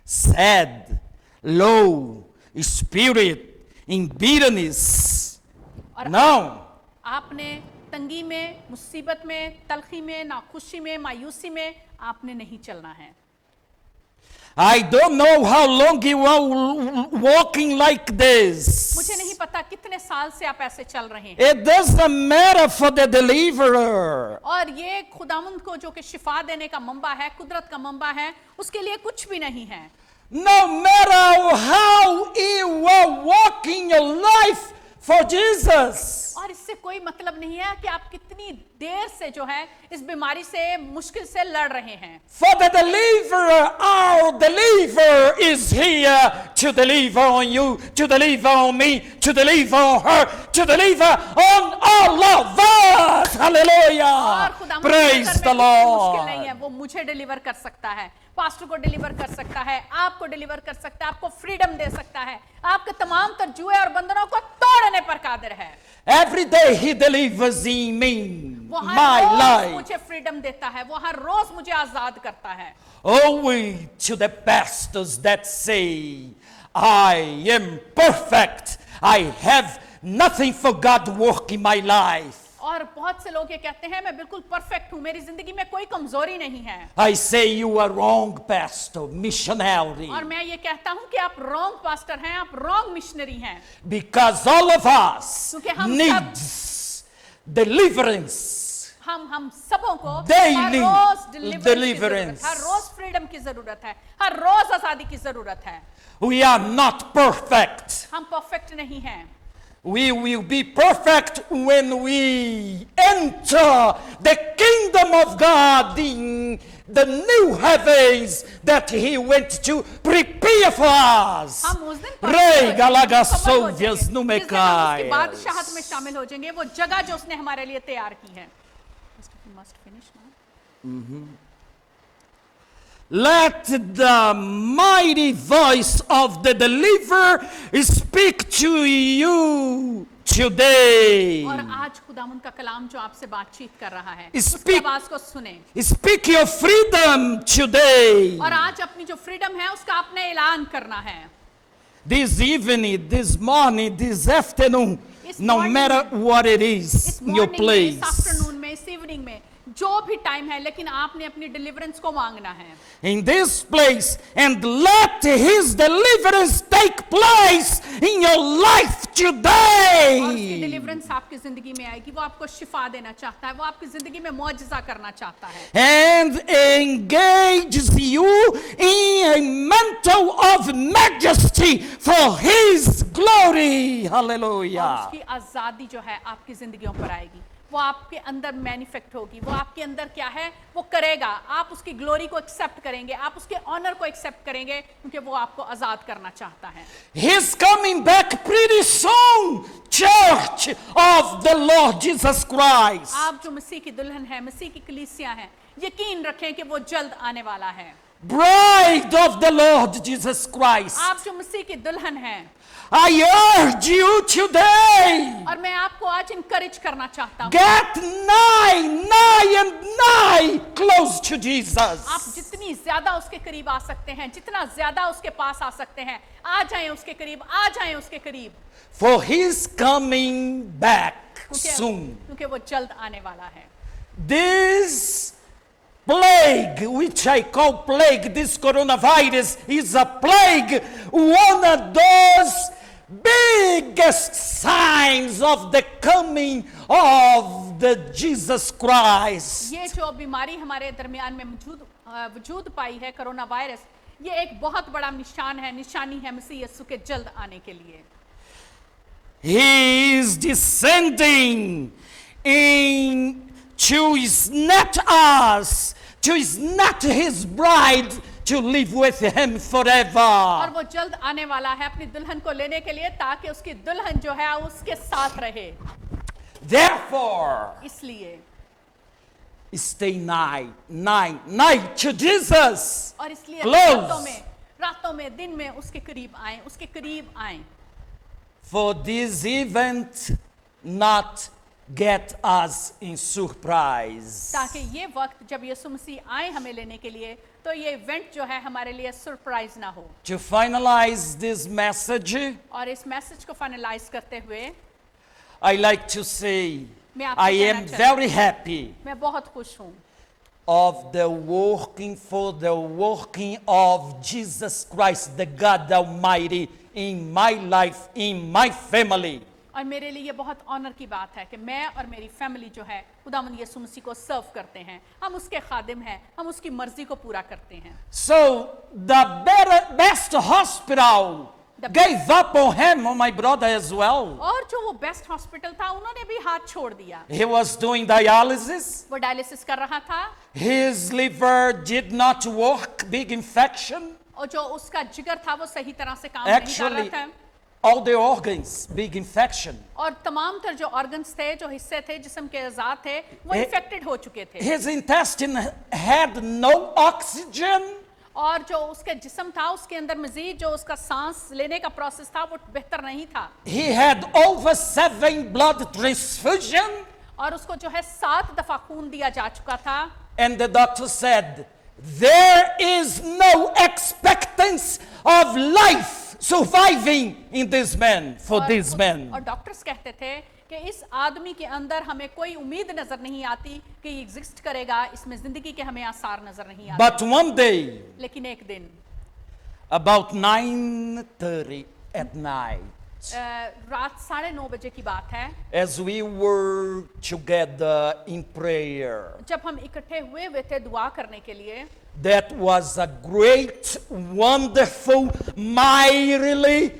sad, low, spirit, in bitterness. और No. आपने तंगी में, मुसीबत में, तलखी में, नाखुशी में, मायूसी में आपने नहीं चलना है। I don't know how long you are walking like this. मुझे नहीं पता कितने साल से आप ऐसे चल रहे हैं, It doesn't matter for the deliverer. और ये खुदावंद को जो कि शिफा देने का मंबा है, कुदरत का मंबा है, उसके लिए कुछ भी नहीं है। No matter how you are walking your life for Jesus. और इससे कोई मतलब नहीं है कि आप कितनी देर से जो है इस बीमारी से, मुश्किल से लड़ रहे हैं। For the deliverer, our deliverer is here to deliver on you, to deliver on me, to deliver on her, to deliver on all of us. और Hallelujah. खुदावंद Praise के the घर में कुछ मुश्किल नहीं Lord. है, वो मुझे डिलीवर कर सकता है, पास्टर को डिलीवर कर सकता है, आपको डिलीवर कर सकता है, आपको फ्रीडम दे सकता है, आपके तमाम तरजुए और बंधनों को तोड़ने पर कादिर है। Every day he delivers in me, वो हर my रोज life. मुझे फ्रीडम देता है, वो हर रोज मुझे आजाद करता है। Owing to the pastors that say, I am perfect, I have nothing for God to work in my life. और बहुत से लोग ये कहते हैं मैं बिल्कुल परफेक्ट हूं, मेरी जिंदगी में कोई कमजोरी नहीं है। I say you are wrong, pastor, missionary. और मैं ये कहता हूं कि आप रॉन्ग पास्टर हैं, आप रॉन्ग मिशनरी हैं, Because all of us क्योंकि हम needs deliverance. हम सबों को Daily हर रोज deliverance. हर रोज फ्रीडम की जरूरत है, हर रोज आजादी की जरूरत है। We are not perfect. हम परफेक्ट नहीं हैं। We will be perfect when we enter the kingdom of God, the new heavens that He went to prepare for us. हम उस दिन Rei Galaga मुकम्मल हो जाएंगे। Sovias जिस दिन हम उसकी Numekais. बादशाहत में शामिल हो जाएंगे, वो जगह जो उसने हमारे लिए तैयार की है। Must finish now. Let the mighty voice of the deliverer speak to you today. और आज खुदावंद का कलाम जो आपसे बातचीत कर रहा है, Speak. उसकी आवाज को सुने। Speak your freedom today. और आज अपनी जो फ्रीडम है उसका आपने ऐलान करना है। This evening, this morning, this afternoon, इस no morning matter में, what it is, इस in your मॉर्निंग में, इस place. आफ्टरनून में, इस इवनिंग में, जो भी टाइम है, लेकिन आपने अपनी डिलीवरेंस को मांगना है। In this place, and let His deliverance take place in your life और उसकी today. डिलीवरेंस आपकी जिंदगी में आएगी। वो आपको शिफा देना चाहता है, वो आपकी जिंदगी में मौजज़ा करना चाहता है। And engages you in a mantle of majesty for His glory. और Hallelujah. उसकी आजादी जो है आपकी जिंदगियों पर आएगी। वो आपके अंदर मैनिफेक्ट होगी। वो आपके अंदर क्या है वो करेगा। आप उसकी ग्लोरी को एक्सेप्ट करेंगे, आप उसके ऑनर को एक्सेप्ट करेंगे, क्योंकि वो आपको आजाद करना चाहता है। He's coming back pretty soon, church of the Lord Jesus Christ. आप जो मसीह की दुल्हन है, मसीह की कलीसिया है, यकीन रखें कि वो जल्द आने वाला है। Bride of the Lord Jesus Christ. आप जो मसीह की दुल्हन हैं, I urge you today, और मैं आपको आज इनकरेज करना चाहता हूँ, get nigh close to Jesus. आप जितनी ज्यादा उसके करीब आ सकते हैं, जितना ज्यादा उसके पास आ सकते हैं, आ जाएं उसके करीब, आ जाएं उसके करीब, For He's coming back soon. क्योंकि वो जल्द आने वाला है। This plague, which I call plague, this coronavirus is a plague, one of those biggest signs of the coming of the Jesus Christ. ये जो बीमारी हमारे दरमियान में वजूद पाई है, कोरोना वायरस, ये एक बहुत बड़ा निशान है, निशानी है मसीह यीशु के जल्द आने के लिए। He is descending to snatch us, to snatch His bride, to live with Him और forever. वो जल्द आने वाला है अपनी दुल्हन को लेने के लिए, ताकि उसकी दुल्हन जो है उसके साथ रहे। Therefore, इसलिए stay nigh to Jesus. और इसलिए Close. रातों में दिन में उसके करीब आए, उसके करीब आए, For this event not get us in surprise. ताकि ये वक्त जब यीशु मसीह आए हमें लेने के लिए, तो ये इवेंट जो है हमारे लिए सरप्राइज ना हो। To finalize this message, और इस मैसेज को फाइनलाइज करते हुए I like to say मैं आपको I कहना am चाहती very happy मैं बहुत खुश हूँ of the working of Jesus Christ, the God Almighty, in my life, in my family. और मेरे लिए ये बहुत ऑनर की बात है कि मैं और मेरी फैमिली जो है खुदावंद यीशु मसीह को सर्व करते हैं, हम उसके खादिम हैं, हम उसकी मर्जी को पूरा करते हैं। So the best hospital gave up on him, on my brother as well. और जो वो बेस्ट हॉस्पिटल था उन्होंने भी हाथ छोड़ दिया। He was doing dialysis. वो डायलिसिस कर रहा था His liver did not work, big infection. और जो उसका जिगर था वो सही तरह से काम नहीं कर Actually, रहा था, all the organs, big infection. और तमाम तर जो ऑर्गन्स थे, जो हिस्से थे जिस्म के अज़ा थे, वो ए- इन्फेक्टेड हो चुके थे। His intestine had no oxygen. और जो उसके जिस्म था उसके अंदर मजीद जो उसका सांस लेने का प्रोसेस था वो बेहतर नहीं था, He had over 7 blood transfusion. और उसको जो है 7 दफा खून दिया जा चुका था। And the doctor said, there is no expectancy of life surviving in this man, for this man. और डॉक्टर्स कहते थे कि इस आदमी के अंदर हमें कोई उम्मीद नजर नहीं आती कि ये एग्जिस्ट करेगा, इसमें जिंदगी के हमें आसार नजर नहीं आते। But one day, लेकिन एक दिन about 9:30 at night, रात 9:30 बजे की बात है, as we were together in prayer. जब हम इकट्ठे हुए थे दुआ करने के लिए। That was a great, wonderful, mightily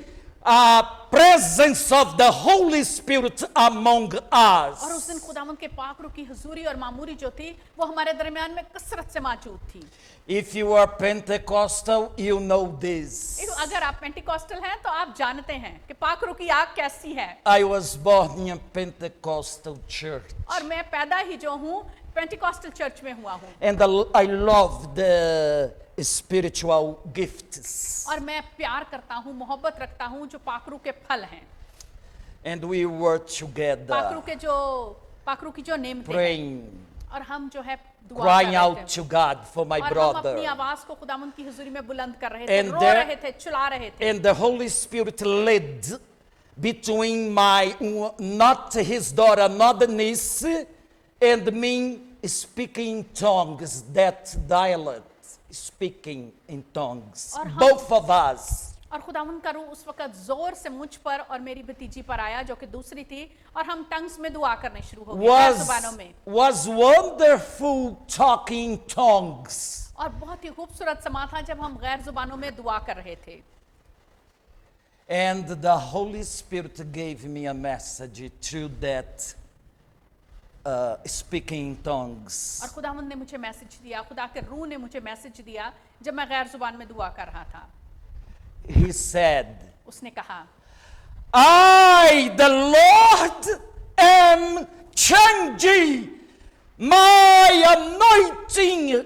presence of the Holy Spirit among और उस us. दिन खुदावंद के पाक रूह की हुजूरी और मामूरी जो थी वो हमारे दरमियान में कसरत से मौजूद थी। If you are Pentecostal, you know this. अगर आप पेंटिकॉस्टल हैं तो आप जानते हैं कि पाक रूह की आग कैसी है। I was born in a Pentecostal church. और मैं पैदा ही जो हूँ पेंटिकॉस्टल चर्च में हुआ हूँ। And I love the spiritual gifts. और मैं प्यार करता हूँ, मोहब्बत रखता हूँ जो पाक रूह के फल हैं। And we were together पाक रूह की जो नेमतें हैं। praying, और हम जो है दुआ कर crying रहे out थे। to God for my और हम अपनी brother. आवाज को खुदावंद की हुजूरी में बुलंद कर रहे थे, And रो there- रहे थे, चिल्ला रहे थे। And the Holy Spirit led between not his daughter, not the niece, and me speaking in tongues, that dialect, speaking in tongues. और हम- Both of us. और खुदावंद का रूह उस वक्त जोर से मुझ पर और मेरी भतीजी पर आया जो कि दूसरी थी, और हम टंग्स में दुआ करने शुरू हो गए, गैर जुबानों में। Was wonderful talking tongues. और बहुत ही खूबसूरत समा था जब हम गैर जुबानों में दुआ कर रहे थे। And the Holy Spirit gave me a message through that speaking in tongues. और खुदावंद ने मुझे मैसेज दिया, खुदा के रूह ने मुझे मैसेज दिया जब मैं गैर जुबान में दुआ कर रहा था। He said, उसने कहा, I, the Lord, am changing my anointing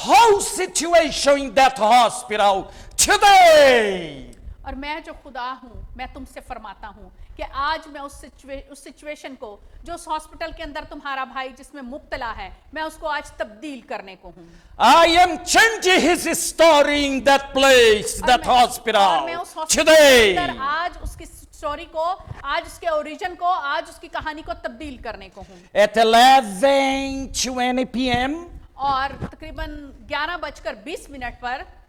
whole situation in that hospital today. और मैं जो खुदा हूँ, मैं तुमसे फरमाता हूँ कि आज मैं उस सिचुएशन को जो उस हॉस्पिटल के अंदर तुम्हारा भाई जिसमें मुब्तला है, मैं उसको आज तब्दील करने को हूँ। I am changing his story in that place, और that मैं hospital उस हॉस्पिटल के today. अंदर आज उसकी स्टोरी को, आज उसके ओरिजिन को, आज उसकी कहानी को तब्दील करने को हूँ। At 11:20 p.m., और तकरीबन 11:20 पर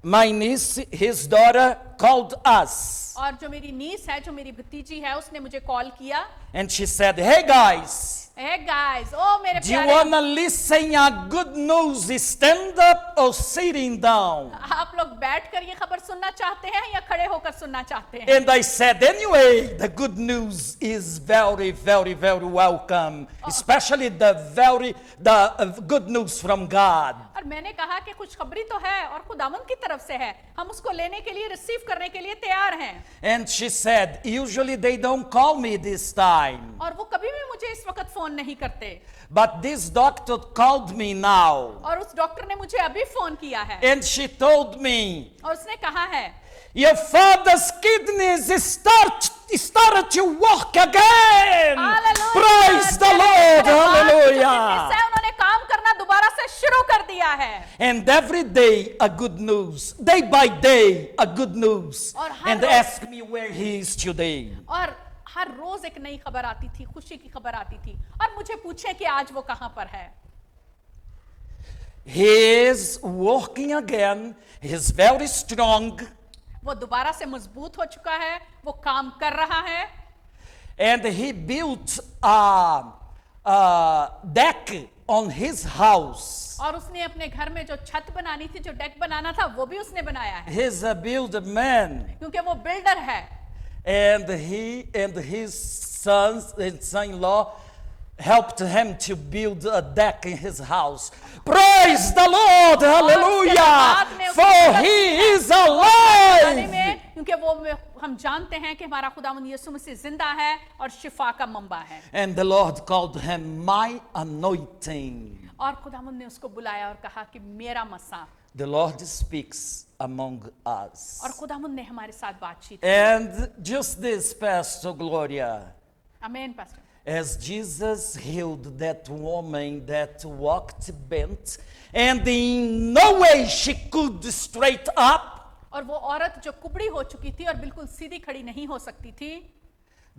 my niece, his daughter, called us. और जो मेरी नीस है, जो मेरी भतीजी है, उसने मुझे कॉल किया। And she said, hey guys, Hey guys, ओ मेरे do you प्यारे, want to listen a good news? Stand up or sitting down? आप लोग बैठकर ये खबर सुनना चाहते हैं या खड़े होकर सुनना चाहते हैं? And I said, anyway, the good news is very, very, very welcome. Especially the good news from God. और मैंने कहा कि खुशखबरी तो है और खुदावंद की तरफ से है, हम उसको लेने के लिए, रिसीव करने के लिए तैयार हैं। And she said, usually they don't call me this time. और वो कभी भी मुझे इस वक्त फोन नहीं करते, But this doctor called me now. और उस डॉक्टर ने मुझे अभी फोन किया है And she told me, और उसने कहा है your father's kidneys started to work again. Hallelujah! Praise the तेरे Lord. बाप की जो Hallelujah. किडनीज है, उन्होंने काम करना दोबारा से शुरू कर दिया है। And every day a good news. Day by day a good news. और हर And rose- ask me where he is today. और हर रोज एक नई खबर आती थी, खुशी की खबर आती थी, और मुझे पूछे कि आज वो कहां पर है। He is working again. He is very strong. वो दोबारा से मजबूत हो चुका है, वो काम कर रहा है। And he built a deck on his house. और उसने अपने घर में जो छत बनानी थी, जो डेक बनाना था, वो भी उसने बनाया है, He's a builder man. क्योंकि वो बिल्डर है। And he and his sons and son-in-law helped him to build a deck in his house. Praise the Lord, hallelujah, for he is बनाने alive. में, क्योंकि वो हम जानते हैं कि हमारा खुदावंद यीशु मसीह जिंदा है और शिफा का मंबा है। And the Lord called him my anointing. और खुदावंद ने उसको बुलाया और कहा कि मेरा मसा। The Lord speaks among us. और खुदावंद ने हमारे साथ बातचीत की। And just this, Pastor Gloria, आमीन pastor. as Jesus healed that woman that walked bent, and in no way she could straight up, और वो औरत जो कुबड़ी हो चुकी थी और बिल्कुल सीधी खड़ी नहीं हो सकती थी,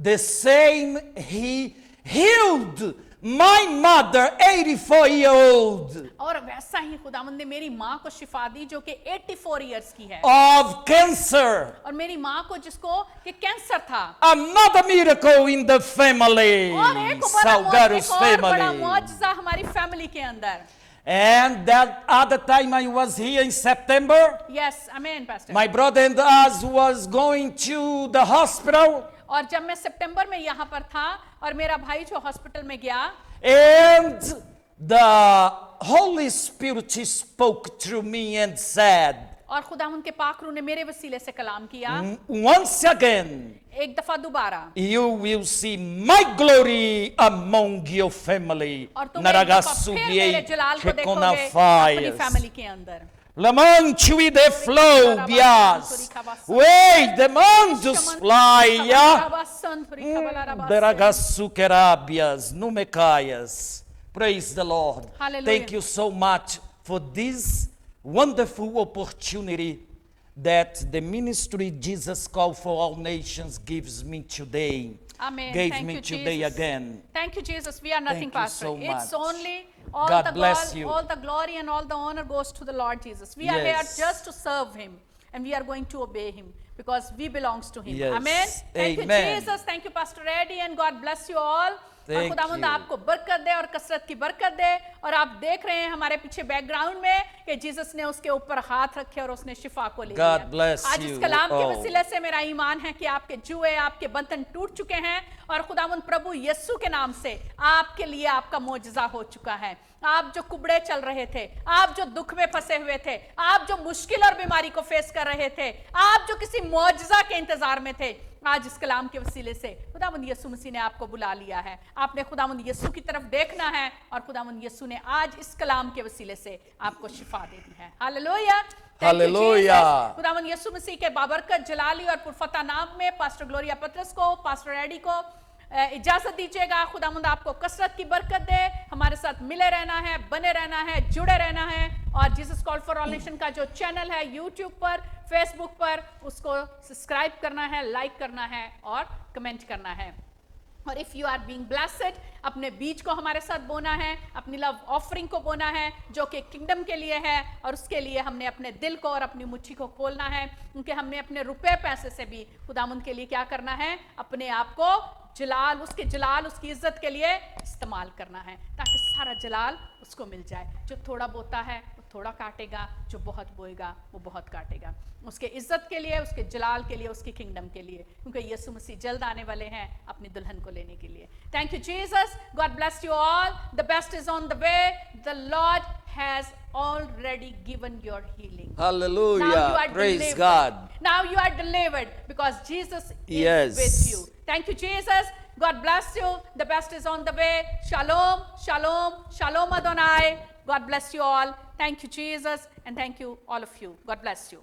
the same he healed my mother, 84-year-old, और वैसा ही खुदावंद ने मेरी माँ को शिफा दी जो कि 84 इयर्स की है, of cancer. और मेरी माँ को जिसको कि कैंसर था। Another miracle in the family, और एक Salgaros बड़ा family. मुआजिजा हमारी फैमिली के अंदर। And that other time I was here in September, yes आमीन pastor. my brother and us was going to the hospital, और जब मैं सितंबर में यहाँ पर था और मेरा भाई जो हॉस्पिटल में गया, and the Holy Spirit spoke through me and said, और खुदावंद के पाक रूह ने मेरे वसीले से कलाम किया, once again, एक दफा दोबारा, you will see my glory among your family. और तुम एक दफा फिर मेरे जलाल को देखोगे अपनी फैमिली के अंदर। Lamanchi de flobias. Way the mondes fly. Deragasucerabias, numecaias. Praise the Lord. Hallelujah. Thank you so much for this wonderful opportunity that the ministry Jesus Call for All Nations gives me today. Amen. Gave Thank me you, today Jesus. again. Thank you, Jesus. We are nothing, Thank you Pastor. so It's much. only all God the bless you. all the glory and all the honor goes to the Lord Jesus. We are here Yes. just to serve Him, and we are going to obey Him because we belongs to Him. Yes. Amen. Thank Amen. you, Jesus. Thank you, Pastor Eddie, and God bless you all. और Thank खुदावंद you. आपको बरकत दे और कसरत की बरकत दे। और आप देख रहे हैं हमारे पीछे बैकग्राउंड में कि जीसस ने उसके ऊपर हाथ रखे और उसने शिफा को ले लिया। God bless आज you इस कलाम के all. वसीले से मेरा ईमान है कि आपके जुए, आपके बंधन टूट चुके हैं और खुदावंद प्रभु यीशु के नाम से आपके लिए आपका मोजज़ा हो चुका है। आप जो कुबड़े चल रहे थे, आप जो दुख में फंसे हुए थे, आप जो मुश्किल और बीमारी को फेस कर रहे थे, आप जो किसी मोजज़ा के इंतजार में थे, आज इस कलाम के वसीले से खुदावंद यीशु मसीह ने आपको बुला लिया है। आपने खुदावंद यीशु की तरफ देखना है और खुदावंद यीशु ने आज इस कलाम के वसीले से आपको शिफा दे दी है। हालेलुया। Hallelujah. खुदावंद यीशु मसीह के बाबरकत जलाली और पुरफता नाम में पास्टर ग्लोरिया पत्रस को, पास्टर एडी को इजाजत दीजिएगा। खुदावंद आपको कसरत की बरकत दे। हमारे साथ मिले रहना है, बने रहना है, जुड़े रहना है और Jesus call for all nation का जो चैनल है यूट्यूब पर, फेसबुक पर, उसको सब्सक्राइब करना है, लाइक करना है और कमेंट करना है। और if you are being blessed, अपने बीज को हमारे साथ बोना है, अपनी लव ऑफरिंग को बोना है जो कि किंगडम के लिए है और उसके लिए हमने अपने दिल को और अपनी मुट्ठी को खोलना है, क्योंकि हमने अपने रुपए पैसे से भी खुदावंद के लिए क्या करना है, अपने आप को जलाल, उसकी इज्जत के लिए इस्तेमाल करना है ताकि सारा जलाल उसको मिल जाए। जो थोड़ा बोता है वो थोड़ा काटेगा, जो बहुत बोएगा वो बहुत काटेगा, उसके इज्जत के लिए, उसके जलाल के लिए, उसकी किंगडम के लिए, क्योंकि यीशु मसीह जल्द आने वाले हैं अपनी दुल्हन को लेने के लिए। Thank you Jesus, God bless you all, the best is on the way, the Lord has already given your healing. Hallelujah. Now you are Praise delivered. God. Now you are delivered because Jesus is Yes. with you. Thank you, Jesus. God bless you. The best is on the way. Shalom, shalom, shalom Adonai. God bless you all. Thank you, Jesus, and thank you, all of you. God bless you.